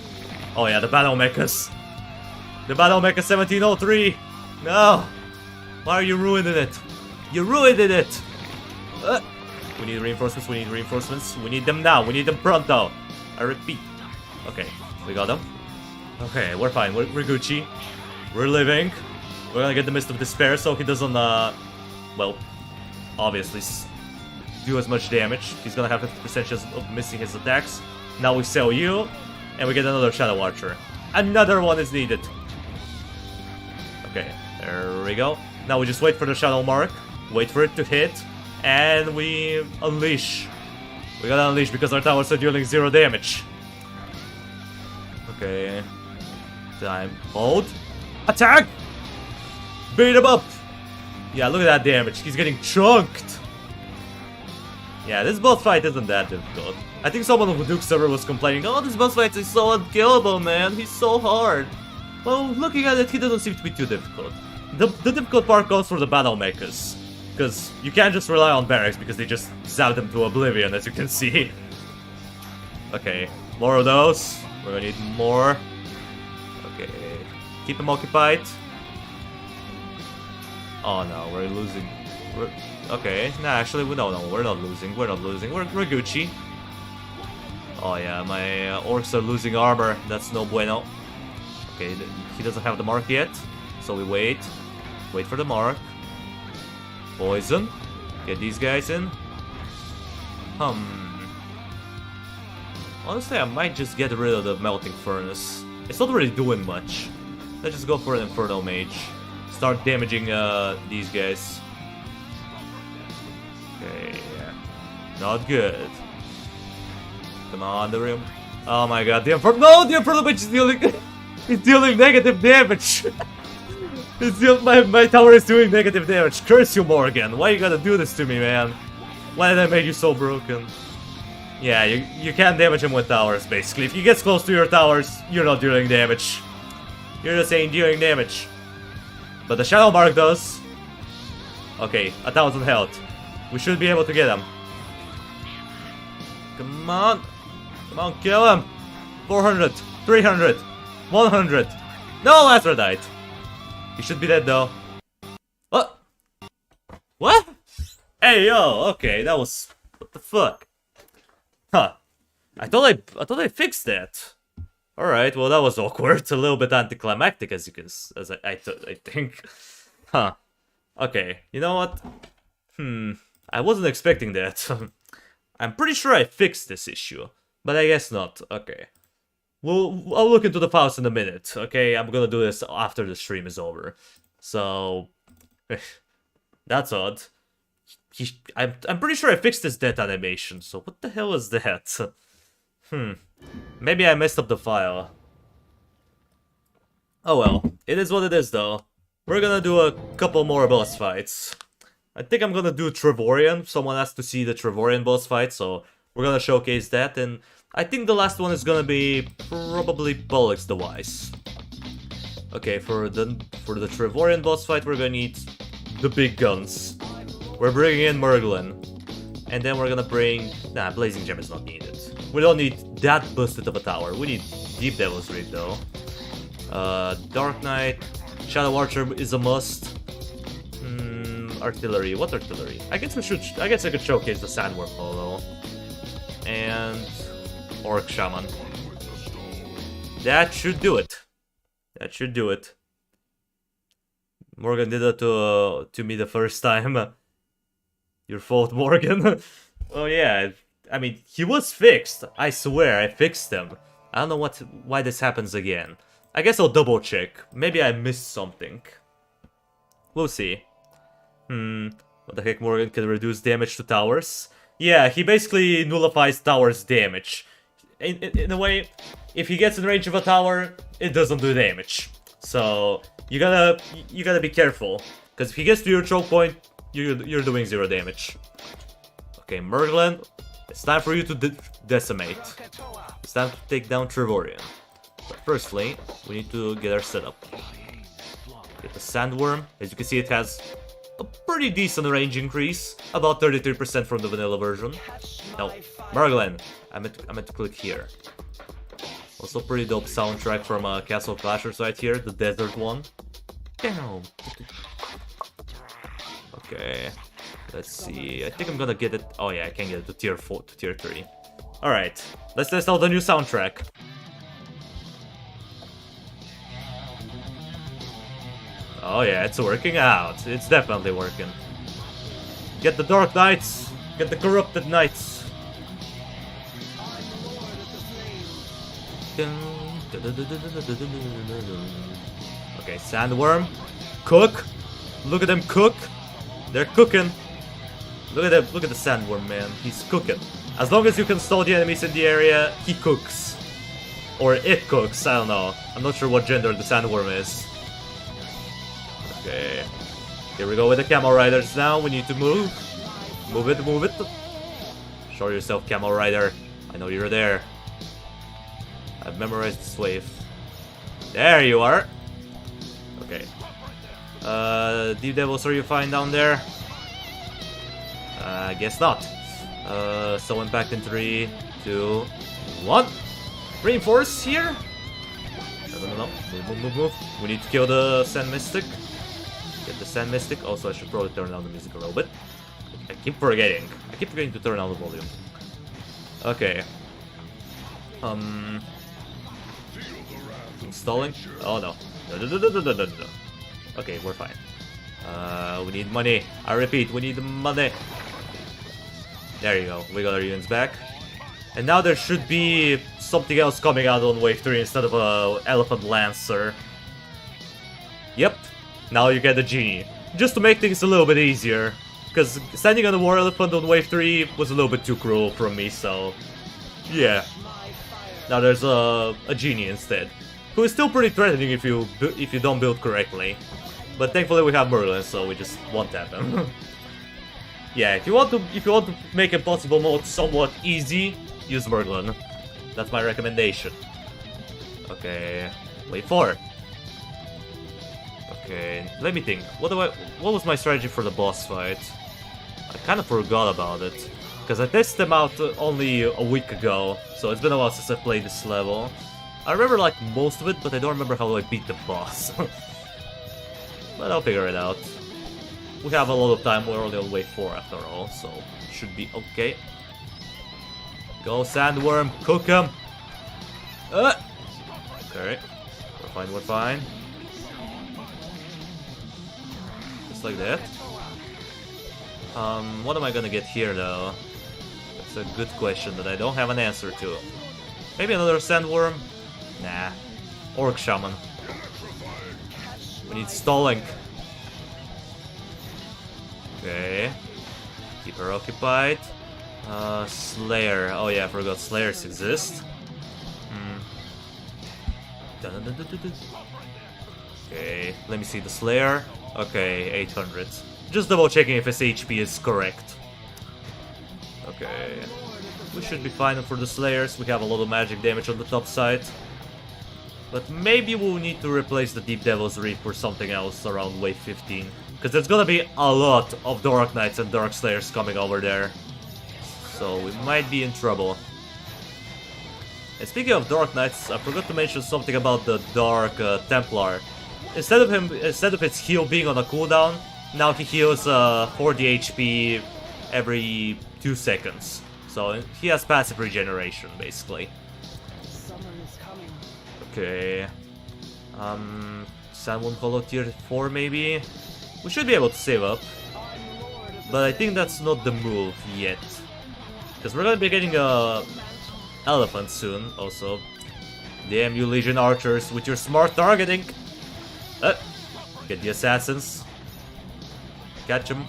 Speaker 1: Oh yeah, the Battle Mechas. The Battle Mecha 1703! No! Why are you ruining it? You ruined it! We need reinforcements, we need reinforcements. We need them now, we need them pronto. I repeat. Okay, we got them. Okay, we're fine, we're Gucci. We're living. We're gonna get the Mist of Despair so he doesn't, well, obviously do as much damage. He's gonna have 50% chance of missing his attacks. Now we sell you, and we get another Shadow Archer. Another one is needed. Okay, there we go. Now we just wait for the Shadow Mark, wait for it to hit, and we unleash. We gotta unleash because our towers are dealing 0 damage. Okay. Time. Hold. Attack! Beat him up! Yeah, look at that damage. He's getting chunked. Yeah, this boss fight isn't that difficult. I think someone on the Duke server was complaining, oh, this boss fight is so unkillable, man. He's so hard. Well, looking at it, he doesn't seem to be too difficult. The difficult part goes for the Battle Mechas. Because you can't just rely on barracks because they just zap them to oblivion, as you can see. Okay, more of those. We're gonna need more. Okay, keep them occupied. Oh no, we're losing. Okay, nah, actually, no, we're not losing. We're Gucci. Oh yeah, my orcs are losing armor. That's no bueno. Okay, he doesn't have the mark yet, so we wait. Wait for the mark. Poison. Get these guys in. Honestly, I might just get rid of the melting furnace. It's not really doing much. Let's just go for an Inferno Mage. Start damaging these guys. Okay, yeah. Not good. Come on, the room. Oh my god, the Inferno Mage is dealing he's dealing negative damage. My tower is doing negative damage. Curse you, Morgan. Why you gotta do this to me, man? Why did I make you so broken? Yeah, you can't damage him with towers, basically. If he gets close to your towers, you're not dealing damage. You're just saying dealing damage. But the Shadow Mark does. Okay, 1000 health. We should be able to get him. Come on. Come on, kill him. 400, 300, 100. No, Lazar died. He should be dead though. What? What? Hey yo, okay, that was... What the fuck? Huh. I thought I fixed that. Alright, well that was awkward. It's a little bit anticlimactic as you can... I think. Huh. Okay, you know what? I wasn't expecting that. I'm pretty sure I fixed this issue. But I guess not. Okay. I'll look into the files in a minute, okay? I'm gonna do this after the stream is over. So... that's odd. I'm pretty sure I fixed this death animation, so what the hell is that? Maybe I messed up the file. Oh well, it is what it is though. We're gonna do a couple more boss fights. I think I'm gonna do Trevorian. Someone asked to see the Trevorian boss fight, so we're gonna showcase that, and I think the last one is gonna be probably Pox the Wise. Okay, for the Trevorian boss fight, we're gonna need the big guns. We're bringing in Merglin, and then we're gonna bring... Nah, Blazing Gem is not needed. We don't need that busted of a tower. We need Deep Devil's Reap though. Dark Knight, Shadow Archer is a must. Artillery. What artillery? I guess I could showcase the Sandworm though. And Orc Shaman. That should do it. That should do it. Morgan did that to me the first time. Your fault, Morgan. Oh yeah, I mean, he was fixed. I swear, I fixed him. I don't know why this happens again. I guess I'll double check. Maybe I missed something. We'll see. What the heck, Morgan can reduce damage to towers? Yeah, he basically nullifies towers' damage. In a way, if he gets in range of a tower, it doesn't do damage. So you gotta be careful, because if he gets to your choke point, you're doing 0 damage. Okay, Merglin, it's time for you to decimate. It's time to take down Trevorian. But firstly, we need to get our setup. Get the Sandworm. As you can see, it has a pretty decent range increase, about 33% from the vanilla version. No, Merglin, I meant to click here. Also pretty dope soundtrack from Castle Clashers right here, the desert one. Damn. Okay, let's see. I think I'm gonna get it. Oh yeah, I can get it to tier 4 to tier 3. All right, let's test out the new soundtrack. Oh yeah, it's working out. It's definitely working. Get the Dark Knights. Get the Corrupted Knights. Okay, Sandworm. Cook. Look at them cook. They're cooking. Look at them. Look at the Sandworm, man. He's cooking. As long as you can stall the enemies in the area, he cooks. Or it cooks. I don't know. I'm not sure what gender the Sandworm is. Okay. Here we go with the Camel Riders now. We need to move. Move it, move it. Show yourself, Camel Rider. I know you're there. I've memorized this wave. There you are. Okay. Deep Devils, are you fine down there? I guess not. So impact in 3, 2, 1. Reinforce here? No. Move. We need to kill the Sand Mystic. Get the Sand Mystic. Also, I should probably turn down the music a little bit. I keep forgetting. I keep forgetting to turn down the volume. Okay. Installing? Oh no. No. Okay, we're fine. We need money. I repeat, we need money. There you go. We got our units back. And now there should be something else coming out on wave 3 instead of a Elephant Lancer. Yep. Now you get the Genie. Just to make things a little bit easier. Because standing on the War Elephant on wave 3 was a little bit too cruel from me, so... yeah. Now there's a Genie instead. Who is still pretty threatening if you don't build correctly. But thankfully we have Merlin, so we just won't tap him. Yeah, if you want to make impossible mode somewhat easy, use Merlin. That's my recommendation. Okay, wait for it. Okay, let me think. What was my strategy for the boss fight? I kind of forgot about it. Because I tested them out only a week ago, so it's been a while since I played this level. I remember like most of it, but I don't remember how I beat the boss. But I'll figure it out. We have a lot of time, we're only on wave 4 after all, so should be okay. Go Sandworm, cook him! Okay, we're fine. Just like that. What am I gonna get here though? That's a good question that I don't have an answer to. Maybe another Sandworm? Nah. Orc Shaman. We need stalling. Okay. Keep her occupied. Slayer. Oh yeah, I forgot Slayers exist. Okay, let me see the Slayer. Okay, 800. Just double checking if his HP is correct. Okay. We should be fine for the Slayers. We have a lot of magic damage on the top side. But maybe we'll need to replace the Deep Devil's Reap for something else around wave 15. Because there's gonna be a lot of Dark Knights and Dark Slayers coming over there. So we might be in trouble. And speaking of Dark Knights, I forgot to mention something about the Dark Templar. Instead of its heal being on a cooldown, now he heals 40 HP every 2 seconds. So he has passive regeneration, basically. Okay. Sandworm Hollow tier 4 maybe? We should be able to save up. But I think that's not the move yet. Because we're gonna be getting a elephant soon, also. Damn you Legion Archers with your smart targeting! Get the assassins. Catch them.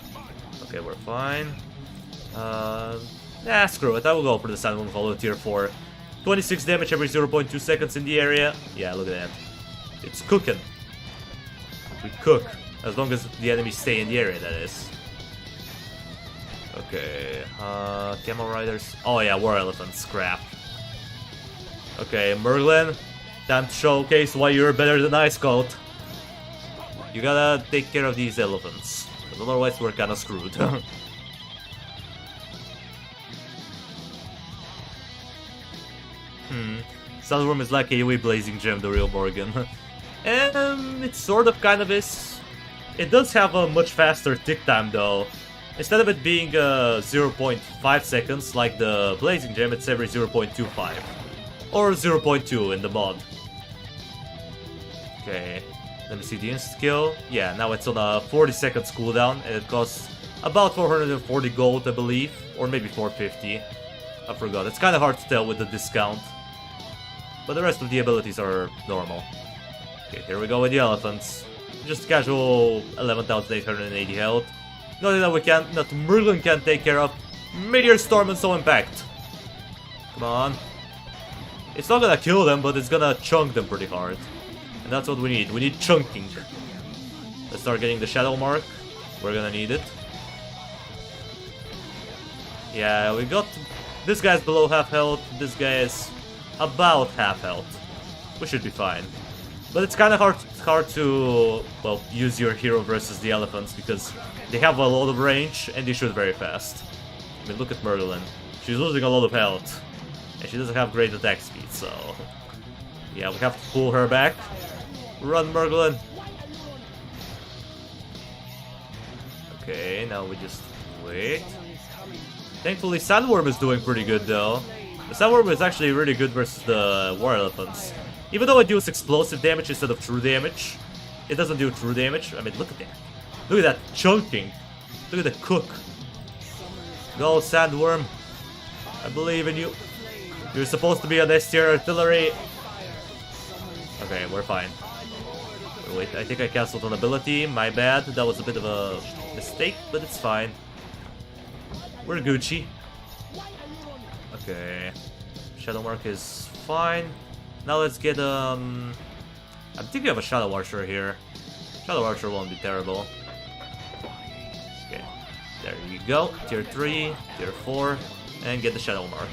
Speaker 1: Okay, we're fine. Nah, screw it, I will go for the Sandworm Hollow tier 4. 26 damage every 0.2 seconds in the area. Yeah, look at that. It's cooking. We cook. As long as the enemies stay in the area, that is. Okay, Camel Riders. Oh yeah, War Elephants, crap. Okay, Merlin. Time to showcase why you're better than Ice Coat. You gotta take care of these elephants. Because otherwise we're kinda screwed. Sandworm is like AoE Blazing Gem, the real Morgan. It sort of kind of is. It does have a much faster tick time though. Instead of it being 0.5 seconds like the Blazing Gem, it's every 0.25. Or 0.2 in the mod. Okay, let me see the insta-kill. Yeah, now it's on a 40 seconds cooldown and it costs about 440 gold, I believe. Or maybe 450. I forgot, it's kind of hard to tell with the discount. But the rest of the abilities are normal. Okay, here we go with the elephants. Just casual 11,880 health. Nothing that Merlin can take care of. Meteor Storm and Soul Impact. Come on. It's not gonna kill them, but it's gonna chunk them pretty hard. And that's what we need. We need chunking. Let's start getting the Shadow Mark. We're gonna need it. Yeah, we got... This guy's below half health. This guy is about half health. We should be fine. But it's kind of hard to, well, use your hero versus the elephants because they have a lot of range and they shoot very fast. I mean, look at Merlin. She's losing a lot of health. And she doesn't have great attack speed, so... yeah, we have to pull her back. Run, Merlin! Okay, now we just wait. Thankfully, Sandworm is doing pretty good, though. The Sandworm is actually really good versus the War Elephants. Even though it deals explosive damage instead of true damage, it doesn't do true damage. I mean, look at that. Look at that chunking. Look at the cook. Go, Sandworm. I believe in you. You're supposed to be an S-tier artillery. Okay, we're fine. Wait, I think I cancelled an ability. My bad. That was a bit of a mistake, but it's fine. We're Gucci. Okay. Shadow Mark is fine. Now let's get, I'm thinking of a Shadow Archer here. Shadow Archer won't be terrible. Okay. There you go. Tier 3, Tier 4, and get the Shadow Mark.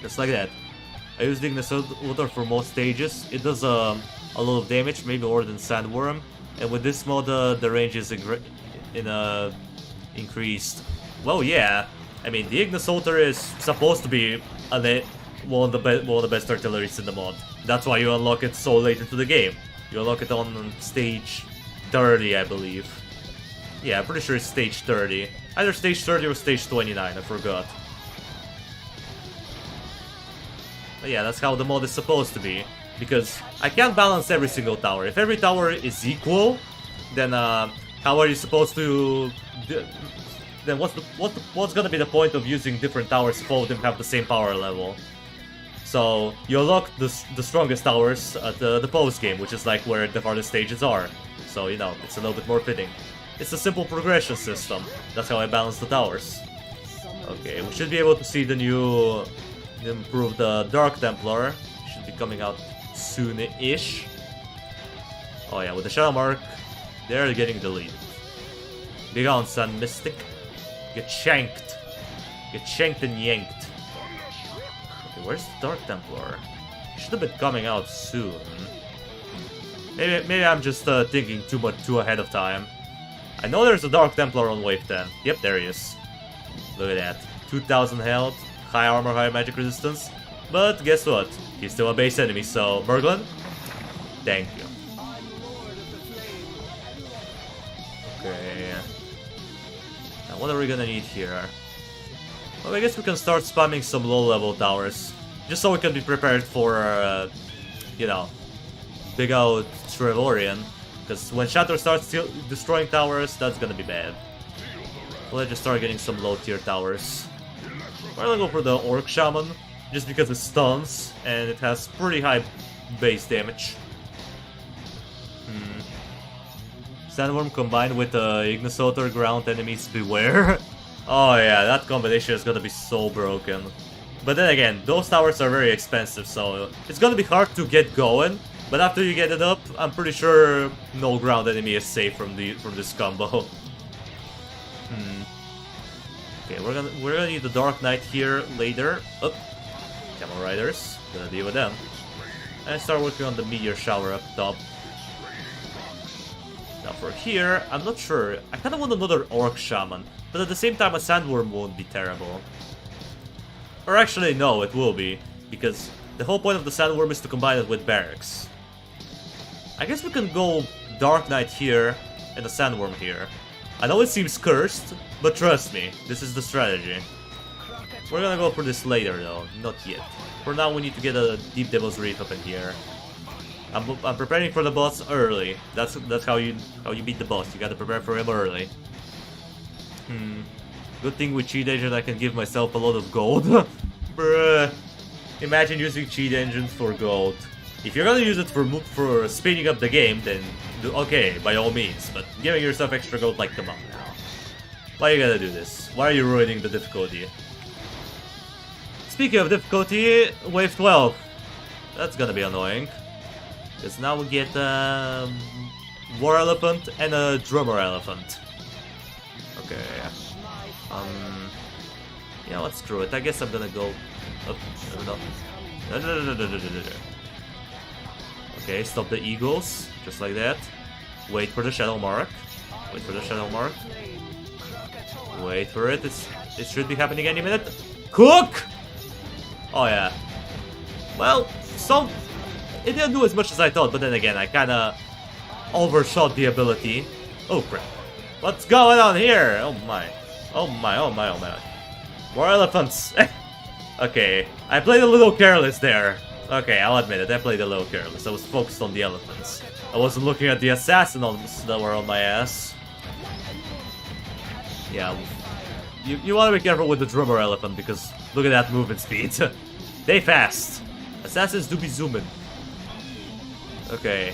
Speaker 1: Just like that. I use the Ignisator for most stages. It does a lot of damage, maybe more than Sandworm. And with this mod, the range is increased. Well, yeah. I mean, the Ignisator is supposed to be one of the best artilleries in the mod. That's why you unlock it so late into the game. You unlock it on stage 30, I believe. Yeah, I'm pretty sure it's stage 30. Either stage 30 or stage 29, I forgot. But yeah, that's how the mod is supposed to be. Because I can't balance every single tower. If every tower is equal, then how are you supposed to... then what's gonna be the point of using different towers if all of them have the same power level? So you unlock the strongest towers at the post game, which is like where the hardest stages are. So you know, it's a little bit more fitting. It's a simple progression system. That's how I balance the towers. Okay, we should be able to see the new improved Dark Templar. Should be coming out soon-ish. Oh yeah, with the Shadow Mark, they're getting the lead. Big on, Sun Mystic. Get shanked. Get shanked and yanked. Okay, where's the Dark Templar? Should have been coming out soon. Maybe I'm just thinking too ahead of time. I know there's a Dark Templar on wave 10. Yep, there he is. Look at that. 2000 health, high armor, high magic resistance. But guess what? He's still a base enemy, so Merglin, thank you. Okay. Now what are we gonna need here? Well, I guess we can start spamming some low-level towers. Just so we can be prepared for, you know, big out Trevorian. Because when Shatter starts destroying towers, that's gonna be bad. So let's just start getting some low-tier towers. We're gonna go for the Orc Shaman, just because it stuns, and it has pretty high base damage. Sandworm combined with Ignisator, ground enemies beware. Oh yeah, that combination is gonna be so broken. But then again, those towers are very expensive, so it's gonna be hard to get going. But after you get it up, I'm pretty sure no ground enemy is safe from this combo. Okay, we're gonna need the Dark Knight here later. Oh, Camel Riders, gonna deal with them. And start working on the Meteor Shower up top. Now for here, I'm not sure. I kinda want another Orc Shaman, but at the same time a Sandworm won't be terrible. Or actually, no, it will be, because the whole point of the Sandworm is to combine it with Barracks. I guess we can go Dark Knight here and the Sandworm here. I know it seems cursed, but trust me, this is the strategy. We're gonna go for this later though, not yet. For now we need to get a Deep Devil's Reef up in here. I'm preparing for the boss early. That's how you beat the boss. You gotta prepare for him early. Good thing with Cheat Engine I can give myself a lot of gold. Bruh. Imagine using Cheat Engines for gold. If you're gonna use it for speeding up the game, then okay, by all means. But giving yourself extra gold, like, come on now. Why you gotta do this? Why are you ruining the difficulty? Speaking of difficulty, wave 12. That's gonna be annoying. Because now we get War Elephant and a Drummer Elephant. Okay. Yeah, let's screw it. I guess I'm gonna go up. No. Okay, stop the eagles, just like that. Wait for the shadow mark. Wait for the shadow mark. Wait for it. It should be happening any minute. Cook! Oh yeah. Well, it didn't do as much as I thought, but then again, I kinda overshot the ability. Oh crap. What's going on here? Oh my. Oh my, oh my, oh my. More elephants. Okay, I played a little careless there. Okay, I'll admit it, I played a little careless. I was focused on the elephants. I wasn't looking at the assassins that were on my ass. Yeah, you want to be careful with the drummer elephant because look at that movement speed. They fast. Assassins do be zooming. Okay.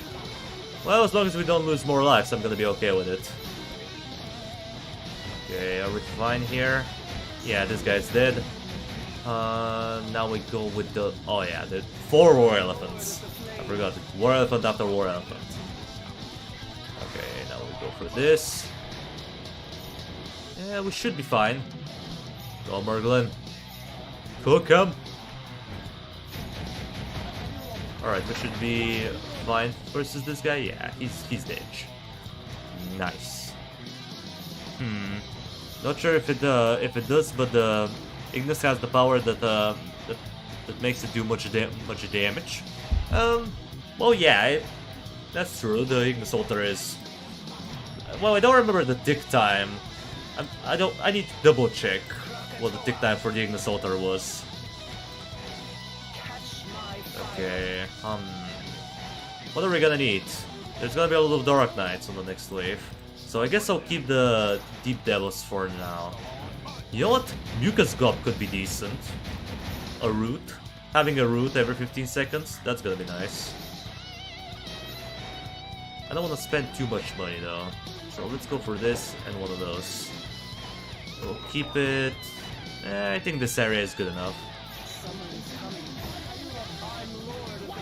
Speaker 1: Well, as long as we don't lose more lives, I'm gonna be okay with it. Okay, are we fine here? Yeah, this guy's dead. Now we go with the... Oh yeah, the 4 war elephants. I forgot it. War elephant after war elephant. Okay, now we go for this. Yeah, we should be fine. Go, Merglin. Cook him. Alright, we should be fine versus this guy. Yeah, he's dead. Nice. Not sure if it does, but the Ignis has the power that makes it do much damage. Well, yeah, that's true. The Ignis Altar is. Well, I don't remember the tick time. I need to double check what the tick time for the Ignis Altar was. Okay. What are we gonna need? There's gonna be a lot of Dark Knights on the next wave. So I guess I'll keep the Deep Devils for now. You know what? Mucus Gob could be decent. A root. Having a root every 15 seconds, that's gonna be nice. I don't want to spend too much money though. So let's go for this and one of those. We'll keep it... I think this area is good enough.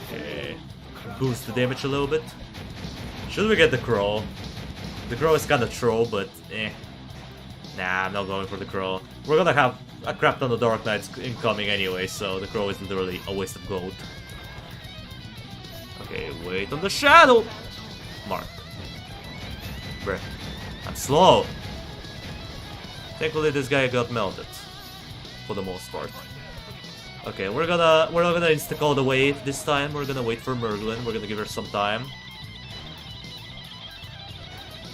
Speaker 1: Okay. Boost the damage a little bit. Should we get the Crow? The Crow is kinda troll, but eh. Nah, I'm not going for the Crow. We're gonna have a crap ton of Dark Knights incoming anyway, so the Crow is literally a waste of gold. Okay, wait on the shadow! Mark. Bruh. I'm slow! Thankfully this guy got melted. For the most part. Okay, we're not gonna insta-call the wave this time. We're gonna wait for Merglin. We're gonna give her some time.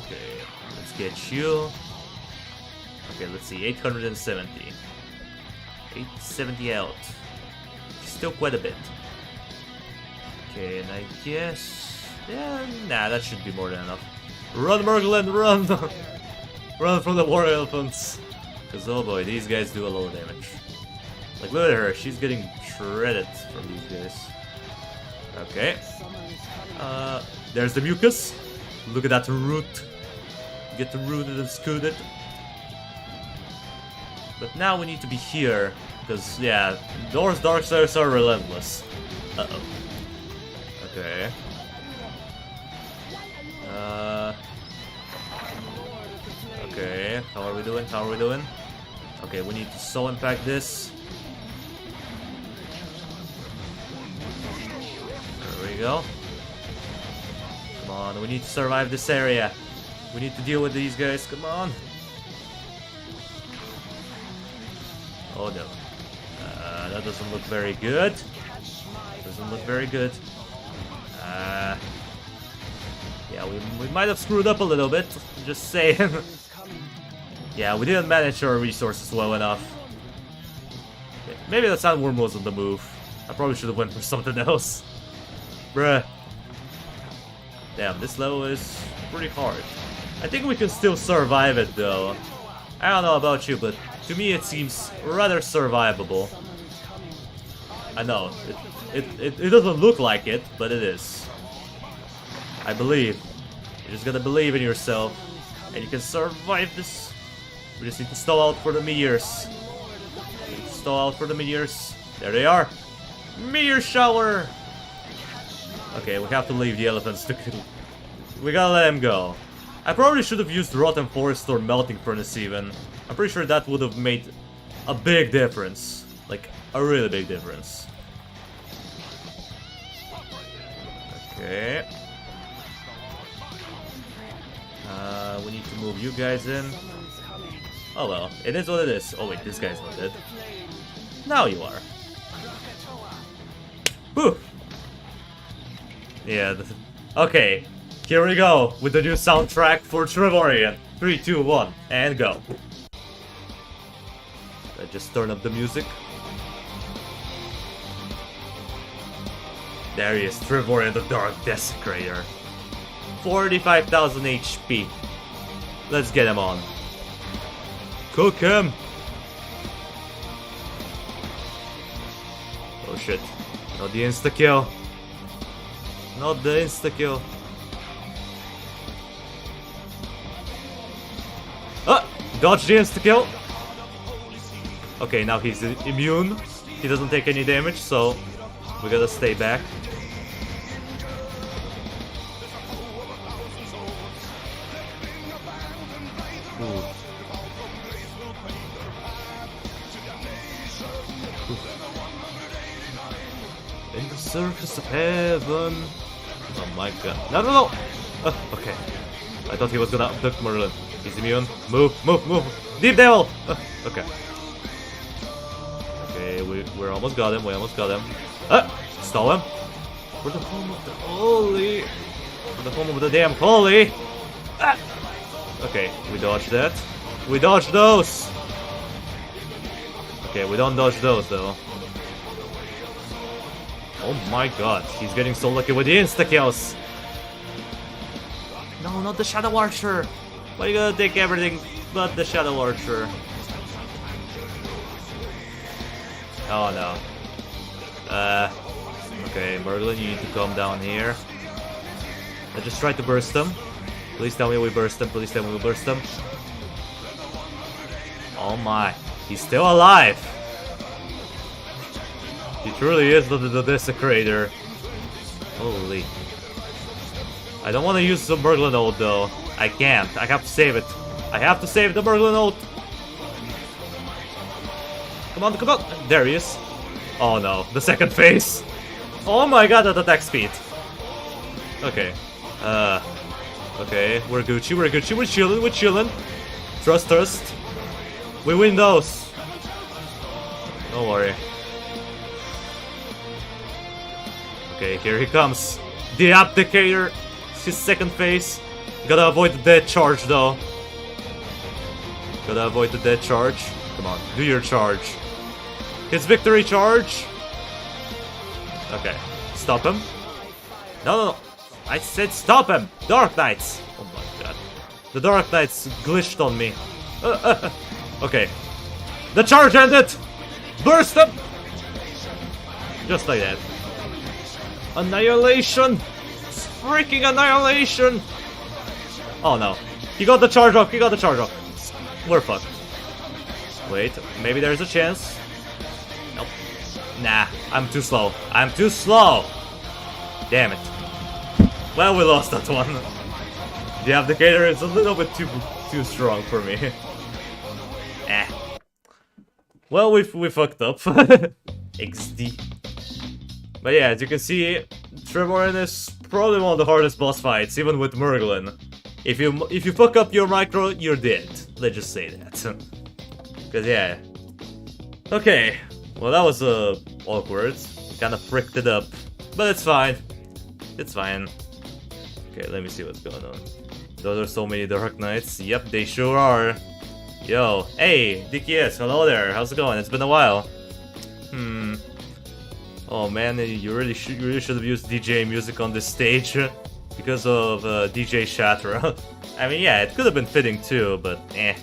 Speaker 1: Okay, let's get you. Okay, let's see, 870. 870 out. Still quite a bit. Okay, and I guess... Yeah, nah, that should be more than enough. Run, Merglin, run! Run from the war elephants! Because, oh boy, these guys do a lot of damage. Like, look at her, she's getting shredded from these guys. Okay. There's the mucus. Look at that root. Get rooted and scooted. But now we need to be here, because, yeah, Norse Darksiders are relentless. Uh-oh. Okay. Okay, how are we doing? How are we doing? Okay, we need to so impact this. There we go. Come on, we need to survive this area. We need to deal with these guys, come on. Oh no. That doesn't look very good. Doesn't look very good. Yeah, we might have screwed up a little bit. Just saying. Yeah, we didn't manage our resources well enough. Yeah, maybe the sandworm wasn't the move. I probably should have went for something else. Bruh. Damn, this level is pretty hard. I think we can still survive it though. I don't know about you, but to me it seems rather survivable. I know, it doesn't look like it, but it is. I believe. You just gotta believe in yourself, and you can survive this. We just need to stall out for the meteors. Stall out for the meteors. There they are. Meteor shower! Okay, we have to leave the elephants to kill. We gotta let him go. I probably should have used Rotten Forest or Melting Furnace even. I'm pretty sure that would have made a big difference. Like, a really big difference. Okay. We need to move you guys in. Oh well, it is what it is. Oh wait, this guy's not dead. Now you are. Whew! Yeah, okay. Here we go with the new soundtrack for Trevan. 3, 2, 1, and go. Let's just turn up the music. There he is, Trevan the Dark Desecrator. 45,000 HP. Let's get him on. Cook him! Oh shit. Not the insta-kill. Not the insta-kill. Ah! Dodge the insta-kill! Okay, now he's immune. He doesn't take any damage, so we gotta stay back. Ooh. In the surface of heaven. Oh my god. No, no, no! Okay. I thought he was gonna abduct Merlin. He's immune. Move, move, move! Deep Devil! Okay. Okay, we almost got him. We almost got him. Stall him. For the home of the holy. For the home of the damn holy. Okay, we dodged that. We dodged those! Okay, we don't dodge those though. Oh my god, he's getting so lucky with the insta-kills! No, not the Shadow Archer! Why are you gonna take everything but the Shadow Archer? Oh no. Okay, Merlin, you need to come down here. Let's just try to burst him. Please tell me we burst him, please tell me we burst him. Oh my, he's still alive! He truly is the Desecrator. Holy. I don't want to use the Merlin ult though. I can't, I have to save it. I have to save the Merlin ult! Come on, come on! There he is. Oh no, the second phase! Oh my god, that attack speed! Okay. Okay, we're Gucci, we're Gucci, we're chillin'. Trust us. We win those. Don't worry. Okay, here he comes. The Abdicator. His second phase. Gotta avoid the dead charge though. Gotta avoid the dead charge. Come on, do your charge. His victory charge. Okay, stop him. No, no, no. I said stop him! Dark Knights! Oh my god. The Dark Knights glitched on me. Okay. The charge ended! Burst him! Just like that. Annihilation! Freaking annihilation! Oh no. He got the charge off, he got the charge off. We're fucked. Wait, maybe there's a chance. Nope. Nah, I'm too slow. I'm too slow! Damn it. Well, we lost that one. The Abdicator is a little bit too strong for me. Eh. Well, we fucked up. XD. But yeah, as you can see, Trevan is probably one of the hardest boss fights, even with Merlin. If you fuck up your micro, you're dead. Let's just say that. Cause yeah. Okay. Well, that was awkward. Kind of fricked it up, but it's fine. It's fine. Okay, let me see what's going on. Those are so many Dark Knights. Yep, they sure are. Yo, hey, DKS, hello there. How's it going? It's been a while. Oh man, you really should have used DJ music on this stage because of DJ Shatra. I mean, yeah, it could have been fitting too, but eh.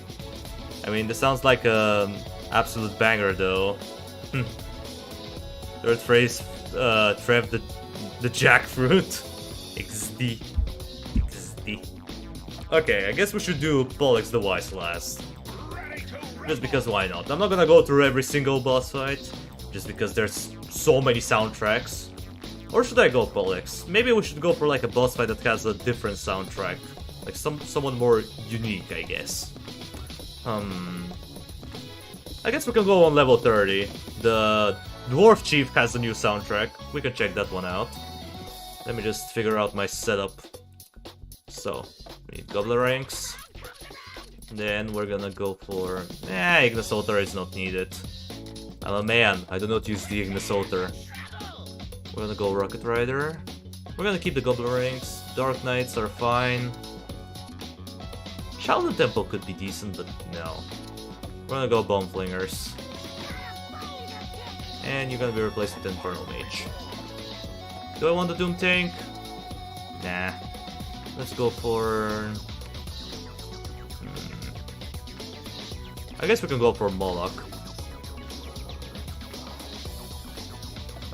Speaker 1: I mean, this sounds like an absolute banger though. Third phrase, Trev the jackfruit. XD. Okay, I guess we should do Pox the Wise last. Just because why not? I'm not gonna go through every single boss fight, just because there's so many soundtracks. Or should I go Pox? Maybe we should go for like a boss fight that has a different soundtrack. Like someone more unique, I guess. I guess we can go on level 30. The Dwarf Chief has a new soundtrack. We can check that one out. Let me just figure out my setup. So, we need Gobbler Ranks. Then we're gonna go for... Ignis Altar is not needed. I'm a man, I do not use the Ignis Altar. We're gonna go Rocket Rider. We're gonna keep the Gobbler Ranks. Dark Knights are fine. Shaolin Temple could be decent, but no. We're gonna go Bomb Flingers. And you're gonna be replaced with Infernal Mage. Do I want the Doom Tank? Nah. Let's go for... I guess we can go for Moloch.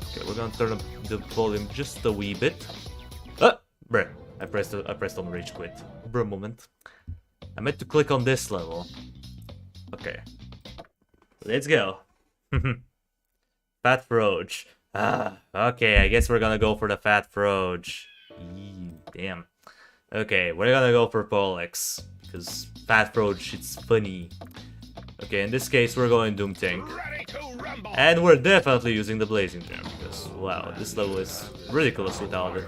Speaker 1: Okay, we're gonna turn up the volume just a wee bit. Ah! Bruh. I pressed on Rage Quit. Bruh moment. I meant to click on this level. Okay. Let's go. Fat Froge. Okay, I guess we're gonna go for the Fat Froge. Damn. Okay, we're gonna go for Polex. Because Fat Froge, it's funny. Okay, in this case, we're going Doom Tank. And we're definitely using the Blazing Gem. Because, wow, this level is ridiculous without it.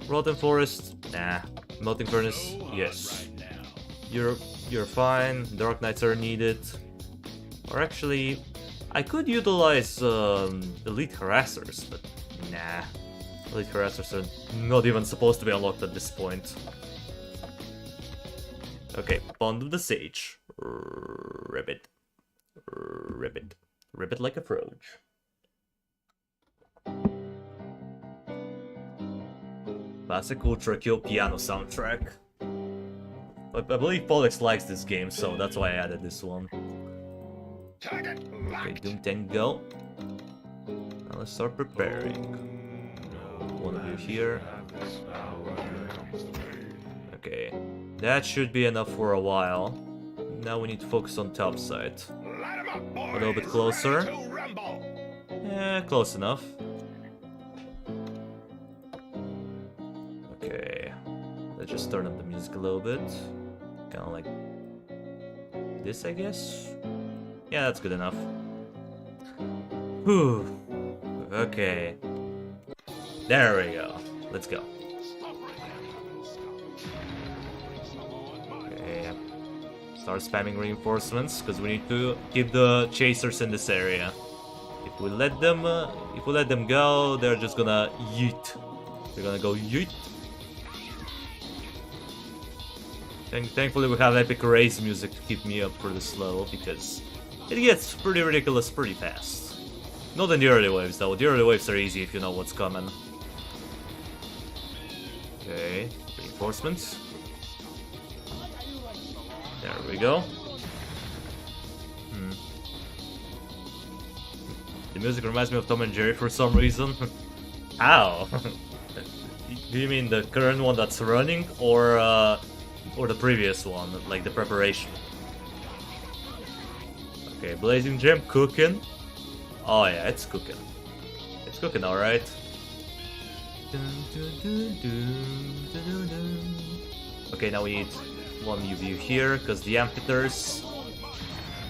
Speaker 1: Rotten Forest? Nah. Melting Furnace? Yes. You're fine. Dark Knights are needed. Or actually, I could utilize Elite Harassers, but nah. Elite Harassers are not even supposed to be unlocked at this point. Okay, Bond of the Sage. Ribbit. Ribbit. Ribbit like a froge. Classic Ultra Kill piano soundtrack. I believe Polex likes this game, so that's why I added this one. Okay, Doom Tank go. Now let's start preparing. One of you here. Okay, that should be enough for a while. Now we need to focus on top side. A little bit closer. Yeah, close enough. Okay, let's just turn up the music a little bit. Kind of like this, I guess. Yeah, that's good enough. Whew. Okay. There we go. Let's go. Okay. Start spamming reinforcements because we need to keep the chasers in this area. If we let them go, they're just gonna yeet. They're gonna go yeet. Thankfully, we have epic race music to keep me up for this level because it gets pretty ridiculous pretty fast. Not in the early waves though. The early waves are easy if you know what's coming. Okay, reinforcements. There we go. The music reminds me of Tom and Jerry for some reason. How? Do you mean the current one that's running, or the previous one, like the preparation? Okay, Blazing Gem cooking. Oh yeah, it's cooking. It's cooking, all right. Okay, now we need one UV here because the amphiters.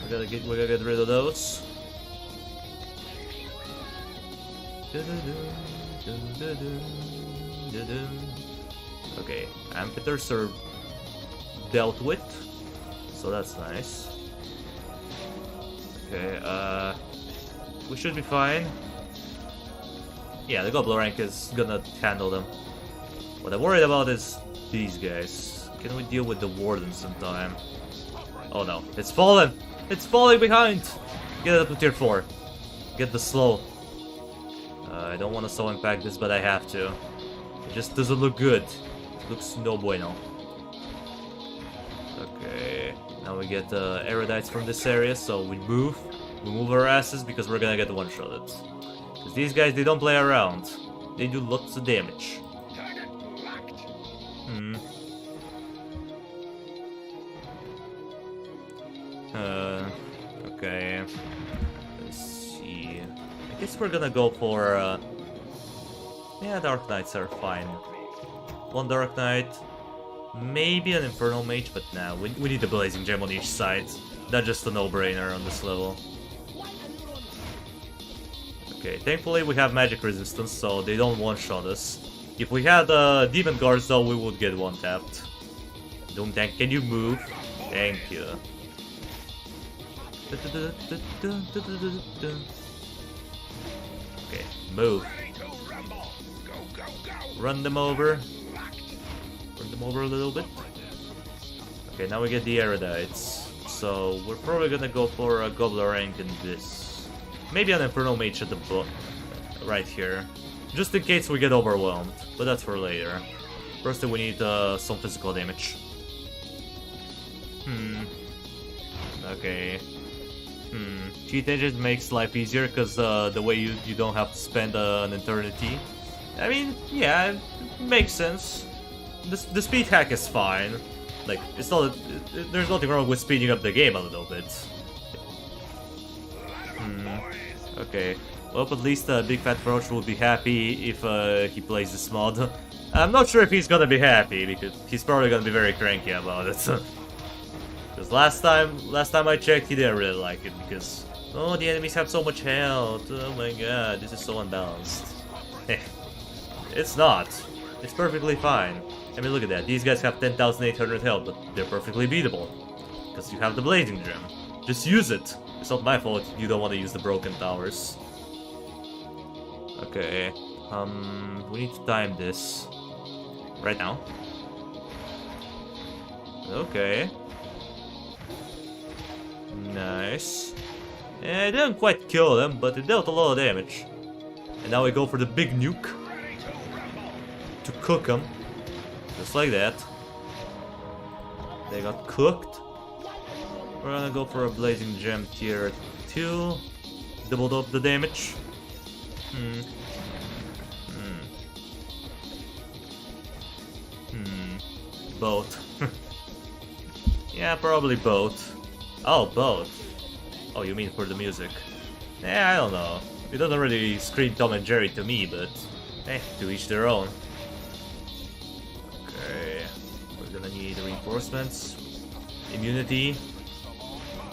Speaker 1: We're gonna get rid of those. Okay, amphiters are dealt with, so that's nice. Okay, we should be fine. Yeah, the Gobbler rank is gonna handle them. What I'm worried about is these guys. Can we deal with the Wardens in time? Oh no, it's fallen! It's falling behind! Get it up to tier 4. Get the slow. I don't want to slow impact this, but I have to. It just doesn't look good. It looks no bueno. Okay, now we get erudites from this area, so we move our asses because we're gonna get one-shotted. Because these guys, they don't play around. They do lots of damage. Okay. Let's see. I guess we're gonna go for yeah, Dark Knights are fine. One Dark Knight, maybe an Infernal Mage, but nah, we need the Blazing Gem on each side. That's just a no-brainer on this level. Okay, thankfully we have magic resistance, so they don't one-shot us. If we had demon guards though, we would get one-tapped. Doom Tank, can you move? Thank you. Okay, move. Run them over. Run them over a little bit. Okay, now we get the Erudites. So we're probably gonna go for a Gobbler rank in this. Maybe an Infernal Mage at the book. Right here. Just in case we get overwhelmed. But that's for later. First we need some physical damage. Okay. Cheat Engine makes life easier because the way you don't have to spend an eternity. I mean, yeah, it makes sense. The speed hack is fine. Like, it's not. There's nothing wrong with speeding up the game a little bit. Okay. Well, at least Big Fat Roach will be happy if he plays this mod. I'm not sure if he's gonna be happy because he's probably gonna be very cranky about it. Because last time I checked, he didn't really like it because oh, the enemies have so much health. Oh my god, this is so unbalanced. It's not. It's perfectly fine. I mean, look at that. These guys have 10,800 health, but they're perfectly beatable. Because you have the Blazing Gem. Just use it. It's not my fault you don't want to use the Broken Towers. Okay. We need to time this. Right now. Okay. Nice. Yeah, it didn't quite kill them, but it dealt a lot of damage. And now we go for the big nuke. To cook them. Just like that. They got cooked. We're gonna go for a Blazing Gem tier 2. Doubled up the damage. Both. Yeah, probably both. Oh, both. Oh, you mean for the music? I don't know. It doesn't really scream Tom and Jerry to me, but to each their own. Okay, we're gonna need reinforcements, immunity.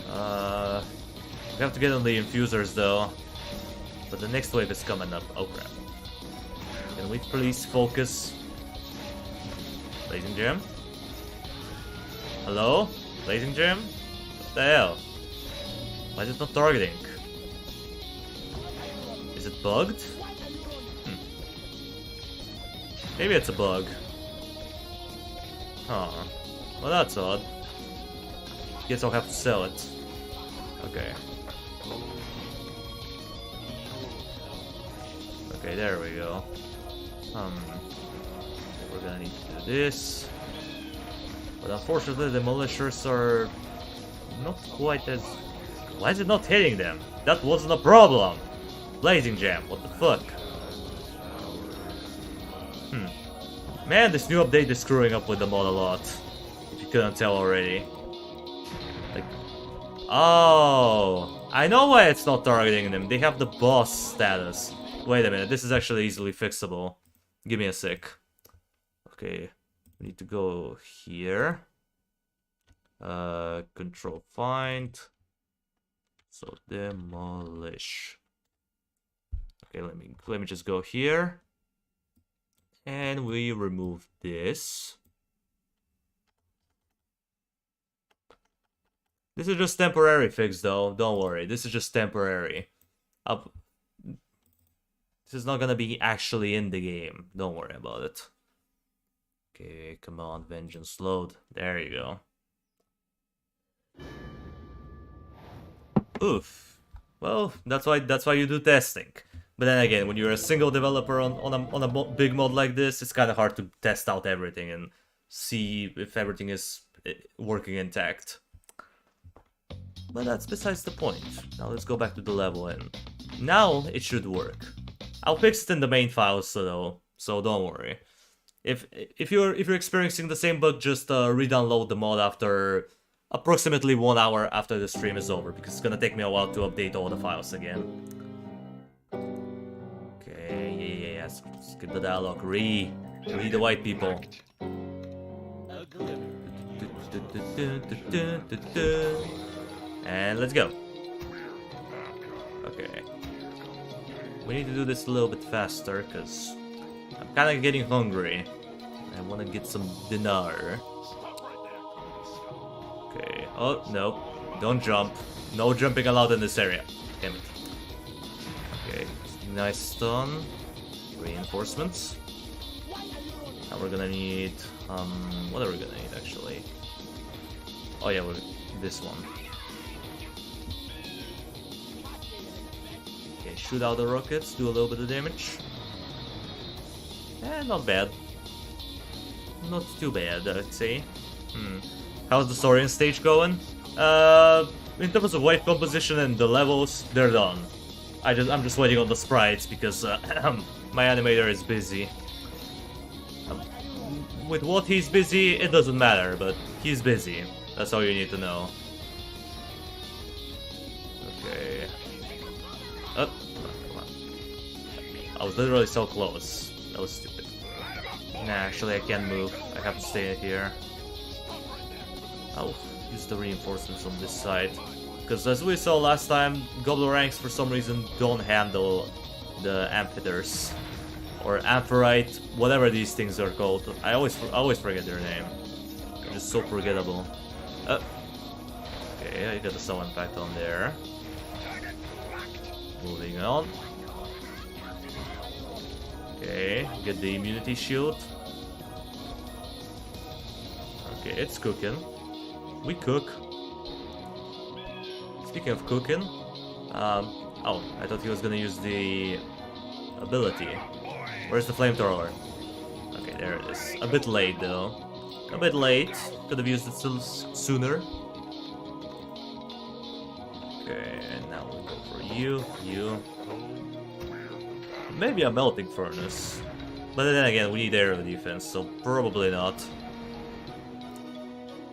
Speaker 1: We have to get on the infusers though, but the next wave is coming up. Oh crap! Can we please focus? Blazing Gem? Hello? Blazing Gem? What the hell? Why is it not targeting? Is it bugged? Maybe it's a bug. Huh. Well, that's odd. Guess I'll have to sell it. Okay. Okay, there we go. We're gonna need to do this. But unfortunately, the Malicious are not quite as... Why is it not hitting them? That wasn't a problem! Blazing Jam, what the fuck? Man, this new update is screwing up with the mod a lot. If you couldn't tell already. Like... Oh! I know why it's not targeting them. They have the boss status. Wait a minute, this is actually easily fixable. Give me a sec. Okay, we need to go here. Control find. So demolish. Okay, let me just go here. And we remove this. This is just temporary fix though, don't worry. This is just temporary. This is not gonna be actually in the game. Don't worry about it. Okay, come on, Vengeance load. There you go. Oof. Well, that's why you do testing. But then again, when you're a single developer on a big mod like this, it's kind of hard to test out everything and see if everything is working intact. But that's besides the point. Now let's go back to the level and now it should work. I'll fix it in the main files though, so don't worry. If you're experiencing the same bug, just re-download the mod after approximately 1 hour after the stream is over, because it's gonna take me a while to update all the files again. Okay, yeah, skip the dialogue. Read the white people. And let's go. Okay. We need to do this a little bit faster, because I'm kind of getting hungry. I want to get some dinner. Okay, oh, no. Don't jump. No jumping allowed in this area. Damn it. Okay, nice stun. Reinforcements. Now we're gonna need... what are we gonna need, actually? Oh yeah, this one. Okay, shoot out the rockets, do a little bit of damage. Not bad. Not too bad, I'd say. How's the story and stage going? In terms of wave composition and the levels, they're done. I'm just waiting on the sprites because my animator is busy. With what he's busy, it doesn't matter, but he's busy. That's all you need to know. Okay. Oh, come on. I was literally so close. That was stupid. Nah, actually I can't move. I have to stay here. I'll use the reinforcements on this side. Because as we saw last time, Goblin ranks for some reason don't handle the amphiters. Or ampherite, whatever these things are called. I always forget their name. They're just so forgettable. Okay, I got the Soul Impact on there. Moving on. Okay, get the immunity shield. Okay, it's cooking. We cook. Speaking of cooking, oh, I thought he was gonna use the ability. Where's the flamethrower? Okay, there it is. A bit late though. A bit late. Could have used it sooner. Okay, and now we'll go for you. Maybe a melting furnace. But then again, we need aerial defense, so probably not.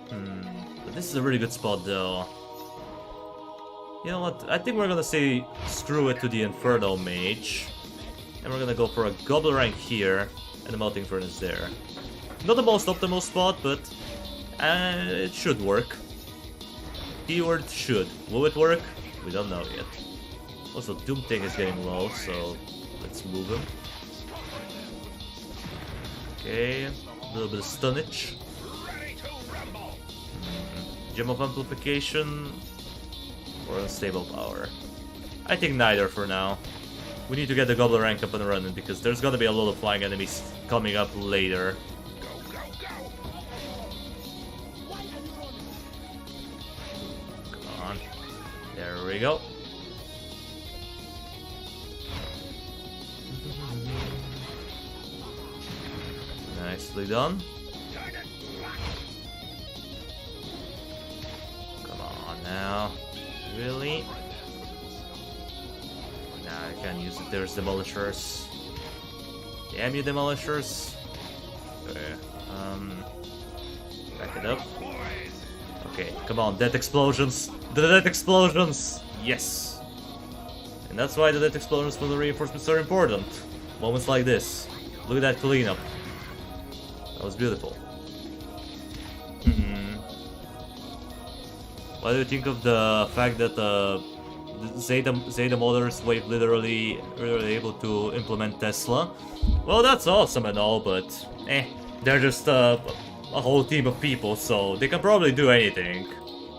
Speaker 1: But this is a really good spot though. You know what? I think we're gonna say screw it to the Inferno Mage. And we're gonna go for a Goblin rank here and a melting furnace there. Not the most optimal spot, but it should work. Keyword should. Will it work? We don't know yet. Also, Doomtank is getting low, so let's move him. Okay, a little bit of stunnage. Gem of Amplification or Unstable Power. I think neither for now. We need to get the Goblin rank up and running because there's gonna be a lot of flying enemies coming up later. Come on. There we go. Nicely done. Come on now. Really? Nah, I can't use it. There's demolishers. Damn you, demolishers. Okay. Back it up. Okay, come on, death explosions. The death explosions! Yes! And that's why the death explosions from the reinforcements are important. Moments like this. Look at that cleanup. That was beautiful. What do you think of the fact that the Zeta Motors wave literally able to implement Tesla? Well, that's awesome and all, but they're just a whole team of people, so they can probably do anything.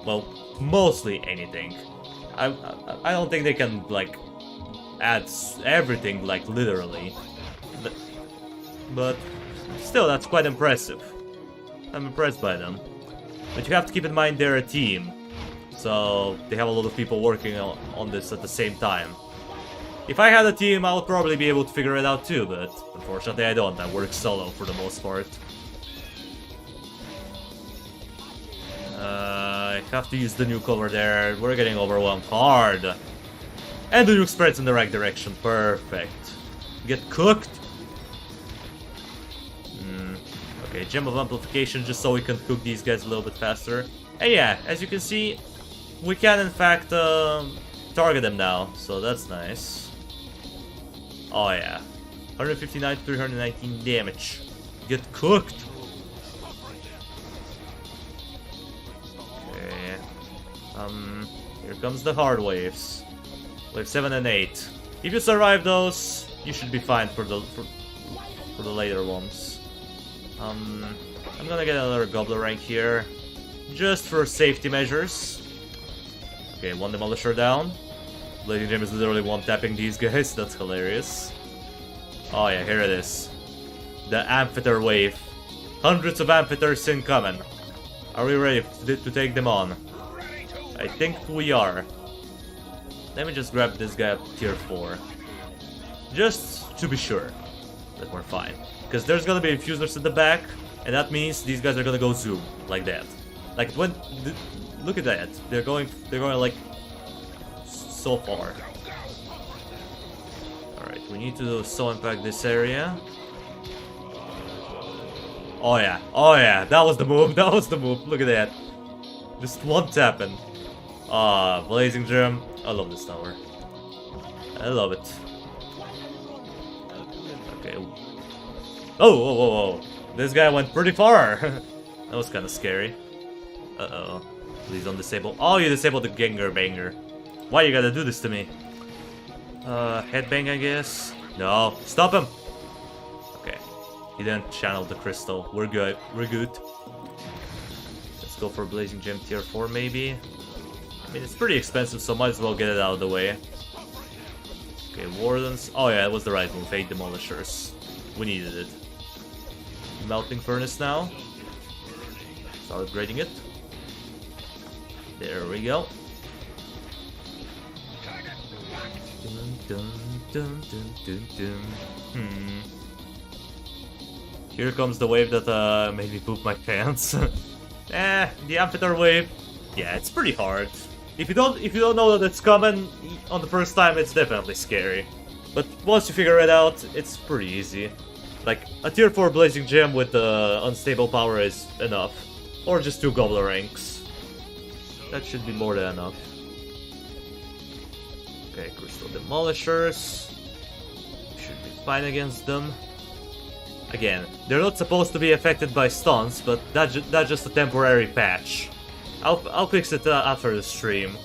Speaker 1: Well, mostly anything. I don't think they can like add everything like literally, but still, that's quite impressive. I'm impressed by them. But you have to keep in mind they're a team. So they have a lot of people working on this at the same time. If I had a team, I would probably be able to figure it out too, but unfortunately I don't. I work solo for the most part. I have to use the nuke over there. We're getting overwhelmed hard. And the nuke spreads in the right direction. Perfect. Get cooked. Okay, Gem of Amplification just so we can cook these guys a little bit faster. And yeah, as you can see, we can in fact target them now, so that's nice. Oh yeah, 159 to 319 damage. Get cooked. Okay, here comes the hard waves. Wave 7 and 8. If you survive those, you should be fine for the later ones. I'm gonna get another Gobbler rank here, just for safety measures. Okay, one Demolisher down. Blazing Gem is literally one-tapping these guys, that's hilarious. Oh yeah, here it is. The Amphitheater wave. Hundreds of Amphitheaters incoming. Are we ready to take them on? I think we are. Let me just grab this guy up tier 4. Just to be sure that we're fine. Because there's gonna be infusers in the back, and that means these guys are gonna go zoom, like that. Like when... Look at that. They're going like... so far. Alright, we need to so impact this area. Oh yeah, that was the move, look at that. Just one tapping. Ah, Blazing Gem. I love this tower. I love it. Okay. Oh. This guy went pretty far. That was kind of scary. Uh-oh. Please don't disable. Oh, you disabled the Gengar Banger. Why you gotta do this to me? Headbang, I guess? No, stop him! Okay. He didn't channel the crystal. We're good. Let's go for Blazing Gem tier 4, maybe. I mean, it's pretty expensive, so might as well get it out of the way. Okay, Wardens. Oh yeah, it was the right move. 8 Demolishers. We needed it. Melting Furnace now. Start upgrading it. There we go. Here comes the wave that made me poop my pants. The Amphitheater wave. Yeah, it's pretty hard. If you don't know that it's coming on the first time, it's definitely scary. But once you figure it out, it's pretty easy. Like a tier 4 Blazing Gem with unstable power is enough, or just 2 Gobbler ranks. That should be more than enough. Okay, Crystal Demolishers. Should be fine against them. Again, they're not supposed to be affected by stuns, but that's just a temporary patch. I'll fix it after the stream.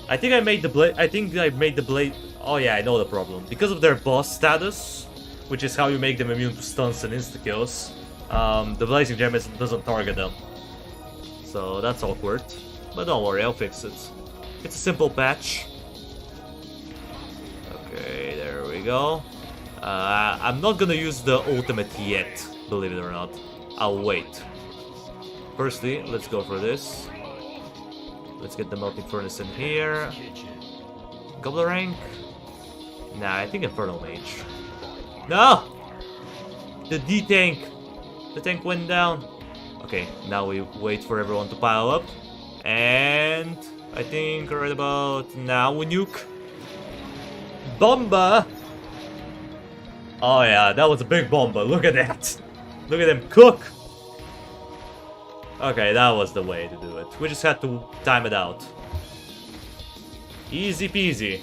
Speaker 1: I think I made the blade. Oh yeah, I know the problem. Because of their boss status, which is how you make them immune to stuns and insta-kills, the Blazing Gem doesn't target them. So that's awkward. But don't worry, I'll fix it. It's a simple patch. Okay, there we go. I'm not gonna use the ultimate yet, believe it or not. I'll wait. Firstly, let's go for this. Let's get the Melting Furnace in here. Gobbler rank? Nah, I think Infernal Mage. No! The D-Tank! The tank went down. Okay, now we wait for everyone to pile up. And I think right about now we nuke. Bomba! Oh yeah, that was a big bomba. Look at that. Look at him cook. Okay, that was the way to do it. We just had to time it out. Easy peasy.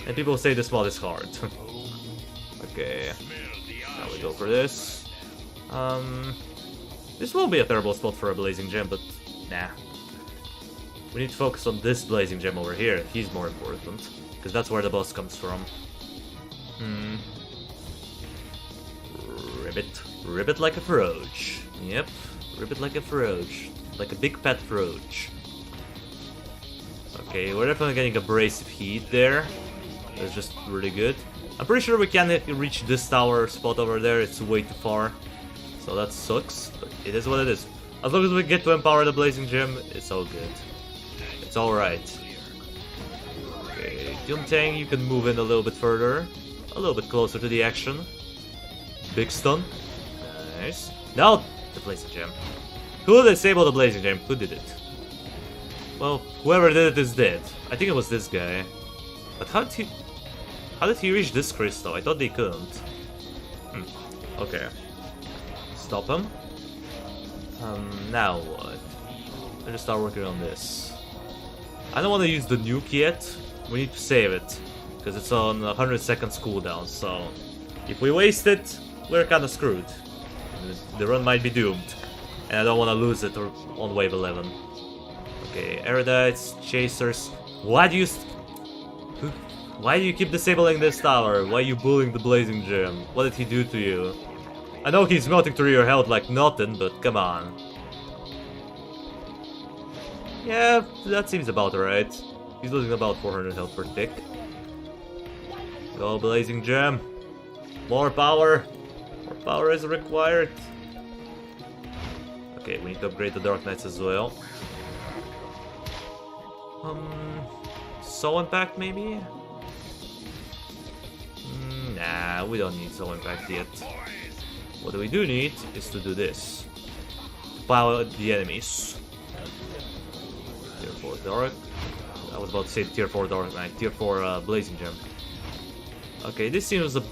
Speaker 1: And people say this mod is hard. Okay. Now we go for this. This won't be a terrible spot for a Blazing Gem, but nah. We need to focus on this Blazing Gem over here. He's more important. Because that's where the boss comes from. Ribbit. Ribbit like a Froge. Yep. Ribbit like a Froge. Like a big pet Froge. Okay, we're definitely getting abrasive heat there. That's just really good. I'm pretty sure we can't reach this tower spot over there. It's way too far. So that sucks. But it is what it is. As long as we get to empower the Blazing Gem, it's all good. It's alright. Okay, Tang, you can move in a little bit further. A little bit closer to the action. Big stun. Nice. Now, the Blazing Gem. Who disabled the Blazing Gem? Who did it? Well, whoever did it is dead. I think it was this guy. But how did he reach this crystal? I thought they couldn't. Okay. Stop him. Now what? Let's just start working on this. I don't want to use the nuke yet. We need to save it. Because it's on 100 seconds cooldown, so... if we waste it, we're kinda screwed. The run might be doomed. And I don't want to lose it on wave 11. Okay, Erudites, Chasers... Why do you... Why do you keep disabling this tower? Why are you bullying the Blazing Gem? What did he do to you? I know he's melting through your health like nothing, but come on. Yeah, that seems about right. He's losing about 400 health per tick. Go Blazing Gem. More power. More power is required. Okay, we need to upgrade the Dark Knights as well. Soul Impact maybe? Nah, we don't need Soul Impact yet. What we do need is to do this. To power the enemies. Tier 4 Dark. I was about to say Tier 4 Dark Knight. Tier 4 Blazing Gem. Okay, this seems a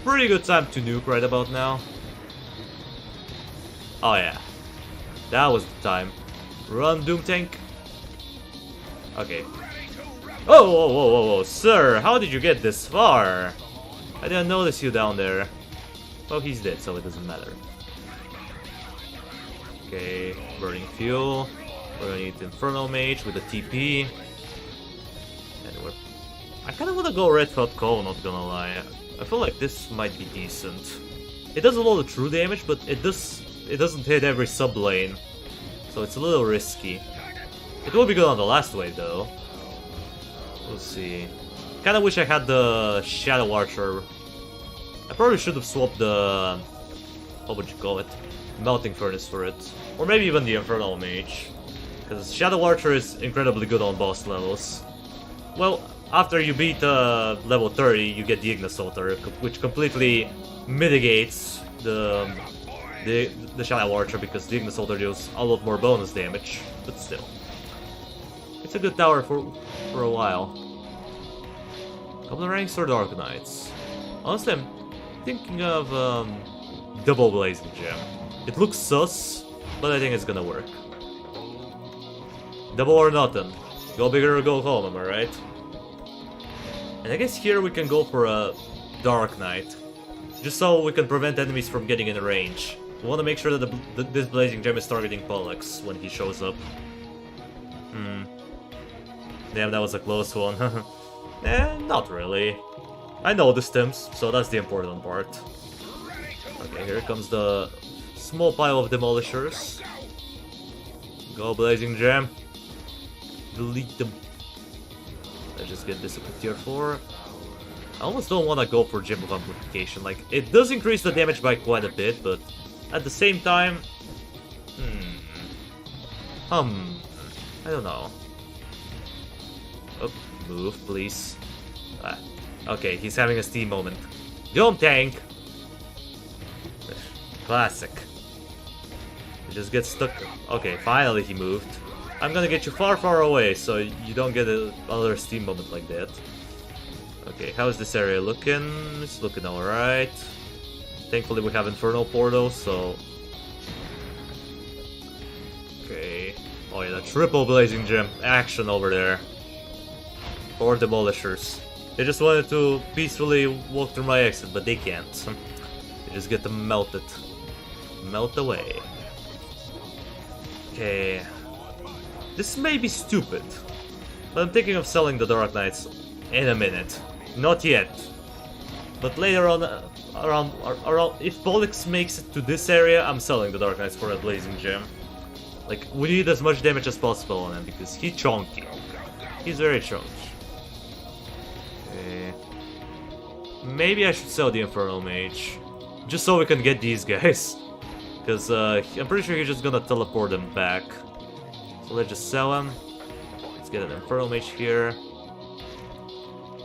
Speaker 1: pretty good time to nuke right about now. Oh yeah. That was the time. Run, Doom Tank. Okay. Oh, whoa, whoa, whoa, whoa, sir, how did you get this far? I didn't notice you down there. Well, he's dead, so it doesn't matter. Okay, burning fuel. We're gonna need Inferno Mage with a TP. And I kinda wanna go Red Hot Call, not gonna lie. I feel like this might be decent. It does a lot of true damage, but it doesn't hit every sub lane. So it's a little risky. It will be good on the last wave though. We'll see. Kinda wish I had the Shadow Archer. I probably should have swapped the... what would you call it? Melting Furnace for it. Or maybe even the Infernal Mage. Because Shadow Archer is incredibly good on boss levels. Well, after you beat level 30, you get the Ignis Altar, which completely mitigates the Shadow Archer, because the Ignis Altar deals a lot more bonus damage, but still. It's a good tower for a while. Goblin Ranks or Dark Knights? Honestly, I'm thinking of double Blazing Gem. It looks sus, but I think it's gonna work. Double or nothing. Go bigger or go home, am I right? And I guess here we can go for a Dark Knight. Just so we can prevent enemies from getting in range. We want to make sure that this Blazing Gem is targeting Pollux when he shows up. Damn, that was a close one. Not really. I know the stems, so that's the important part. Okay, here comes the small pile of Demolishers. Go Blazing Gem. Delete them. Let's just get this up to tier 4. I almost don't want to go for Gem of Amplification. Like, it does increase the damage by quite a bit, but at the same time... I don't know. Oh, move, please. Okay, he's having a steam moment. Doom Tank! Classic. He just gets stuck. Okay, finally he moved. I'm gonna get you far, far away, so you don't get another steam moment like that. Okay, how is this area looking? It's looking alright. Thankfully we have Infernal Portal, so... Okay. Oh yeah, the triple Blazing Gem action over there. Or Demolishers. They just wanted to peacefully walk through my exit, but they can't. They just get to melt it. Melt away. Okay. This may be stupid, but I'm thinking of selling the Dark Knights in a minute. Not yet. But later on, around if Pollux makes it to this area, I'm selling the Dark Knights for a Blazing Gem. Like, we need as much damage as possible on him, because he's chunky. He's very chunky. Okay. Maybe I should sell the Infernal Mage. Just so we can get these guys. Because I'm pretty sure he's just gonna teleport them back. So let's just sell him. Let's get an Infernal Mage here.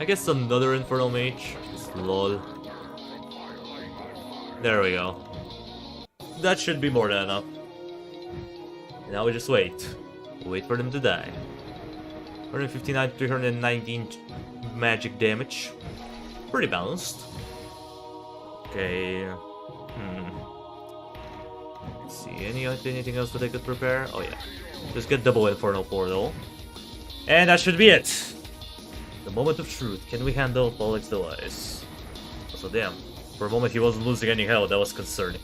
Speaker 1: I guess another Infernal Mage. Just lol. There we go. That should be more than enough. Now we just wait. Wait for them to die. 159, 319 magic damage. Pretty balanced. Okay. Let's see, anything else that I could prepare? Oh yeah. Just get double Infernal Portal. And that should be it! The moment of truth. Can we handle Pox the Wise? Also, damn. For a moment he wasn't losing any health, that was concerning.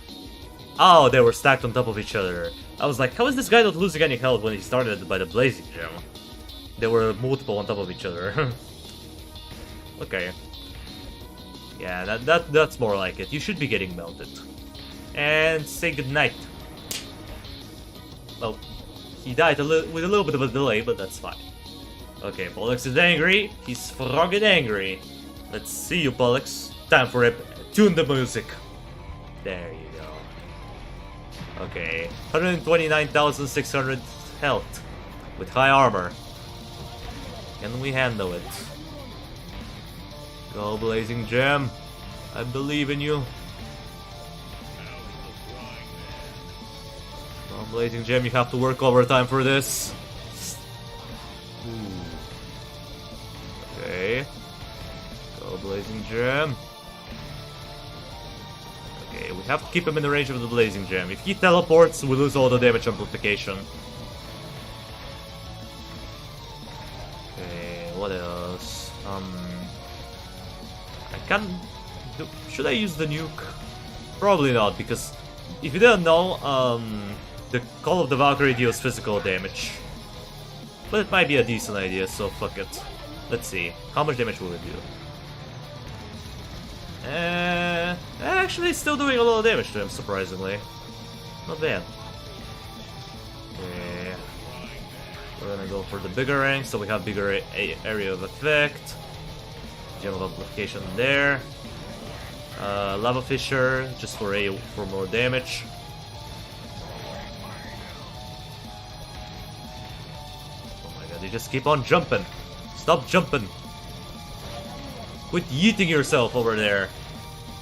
Speaker 1: Oh, they were stacked on top of each other. I was like, how is this guy not losing any health when he started by the Blazing Gem? They were multiple on top of each other. Okay. Yeah, that's more like it. You should be getting melted. And say goodnight. Well, he died with a little bit of a delay, but that's fine. Okay, Pollux is angry. He's friggin' angry. Let's see you, Pollux. Time for it. Tune the music. There you go. Okay, 129,600 health with high armor. Can we handle it? Go, Blazing Gem. I believe in you. Go, Blazing Gem, you have to work overtime for this. Ooh. Okay. Go, Blazing Gem. Okay, we have to keep him in the range of the Blazing Gem. If he teleports, we lose all the damage amplification. Okay, what else? I can't... Should I use the nuke? Probably not, because if you didn't know, the Call of the Valkyrie deals physical damage. But it might be a decent idea, so fuck it. Let's see. How much damage will it do? Actually, it's still doing a lot of damage to him, surprisingly. Not bad. Okay. We're gonna go for the bigger rank, so we have bigger area of effect. Gem of amplification there. Lava Fissure, just for more damage. Oh my god, you just keep on jumping. Stop jumping. Quit yeeting yourself over there.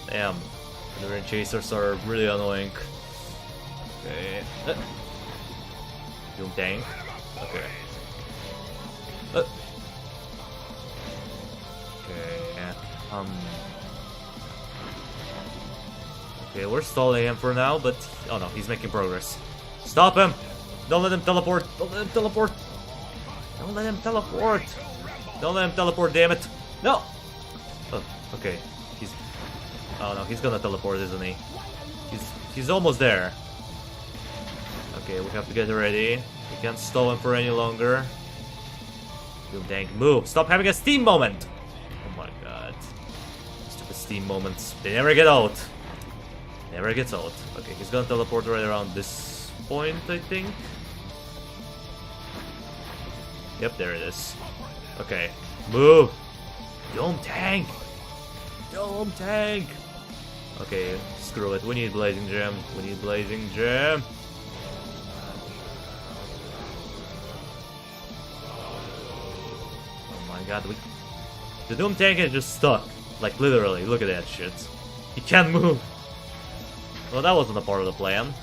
Speaker 1: Damn. The rain chasers are really annoying. Okay. Doom tank. Okay. Okay. Okay, we're stalling him for now, but oh no, he's making progress. Stop him! Don't let him teleport! Don't let him teleport! Don't let him teleport! Don't let him teleport, damn it! No! Oh, okay. Oh no, he's gonna teleport, isn't he? He's almost there. Okay, we have to get ready. We can't stall him for any longer. Doom tank, move! Stop having a steam moment! Oh my god. Stupid steam moments. They never get out. Never gets out. Okay, he's gonna teleport right around this point, I think. Yep, there it is. Okay, move! Doom tank! Doom tank! Okay, screw it. We need Blazing Gem. We need Blazing Gem. Oh my god, the Doom tank is just stuck. Like, literally, look at that shit. He can't move. Well, that wasn't a part of the plan.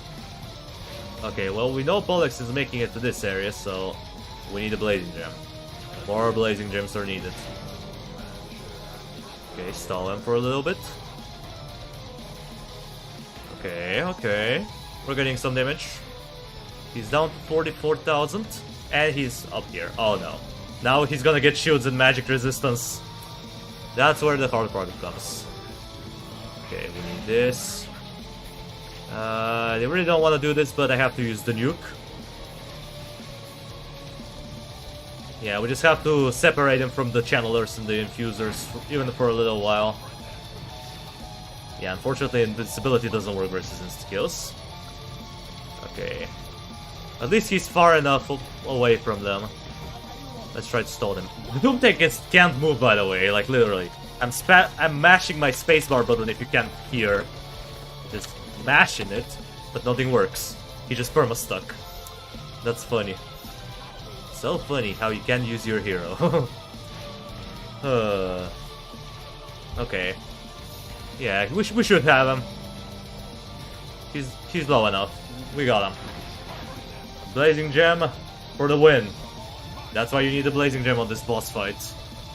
Speaker 1: Okay, well, we know Pollux is making it to this area, so we need a Blazing Gem. More Blazing Gems are needed. Okay, stall him for a little bit. Okay. We're getting some damage. He's down to 44,000. And he's up here. Oh no. Now he's gonna get shields and magic resistance. That's where the hard part comes. Okay, we need this. They really don't want to do this, but I have to use the nuke. Yeah, we just have to separate him from the channelers and the infusers, even for a little while. Yeah, unfortunately invincibility doesn't work versus insta-kills. Okay. At least he's far enough away from them. Let's try to stall him. The Doom tank can't move, by the way, like literally. I'm mashing my spacebar button if you can't hear. Just mashing it, but nothing works. He just perma-stuck. That's funny. So funny how you can use your hero. Okay. Yeah, we should have him. He's low enough. We got him. Blazing Gem for the win. That's why you need the Blazing Gem on this boss fight.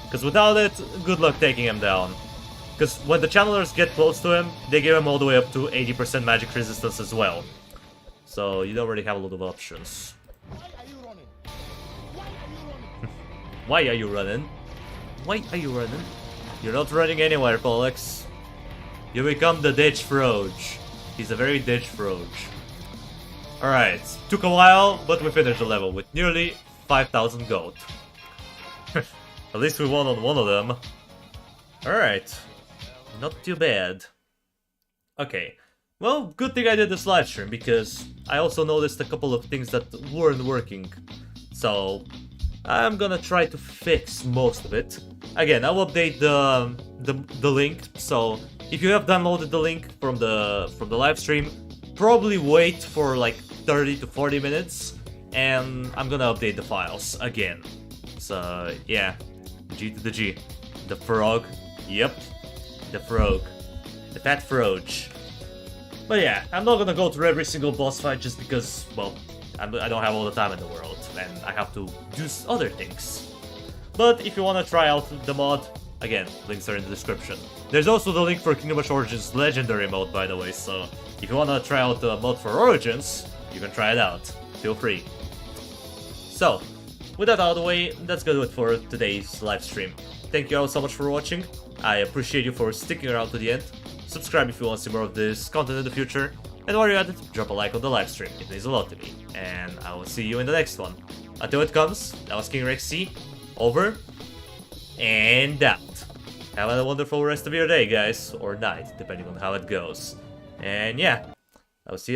Speaker 1: Because without it, good luck taking him down. Because when the channelers get close to him, they give him all the way up to 80% magic resistance as well. So you don't really have a lot of options. Why are you running? Why are you running? You're not running anywhere, Pollux. You become the ditch Froge. He's a very ditch Froge. Alright, took a while, but we finished the level with nearly 5,000 gold. At least we won on one of them. Alright. Not too bad. Okay. Well, good thing I did this live stream, because I also noticed a couple of things that weren't working. So, I'm gonna try to fix most of it. Again, I'll update the link, so if you have downloaded the link from the live stream, probably wait for like 30 to 40 minutes, and I'm gonna update the files again. So, yeah. G to the G. The frog. Yep. The frog. The fat froge. But yeah, I'm not gonna go through every single boss fight just because, well, I don't have all the time in the world, and I have to do other things. But if you wanna try out the mod, again, links are in the description. There's also the link for Kingdom Rush Origins Legendary mode, by the way, so if you wanna try out the mod for Origins, you can try it out. Feel free. So, with that out of the way, that's gonna do it for today's live stream. Thank you all so much for watching. I appreciate you for sticking around to the end. Subscribe if you want to see more of this content in the future. And while you're at it, drop a like on the live stream. It means a lot to me. And I will see you in the next one. Until it comes, that was King Rex C. Over and out. Have a wonderful rest of your day, guys. Or night, depending on how it goes. And yeah, I will see you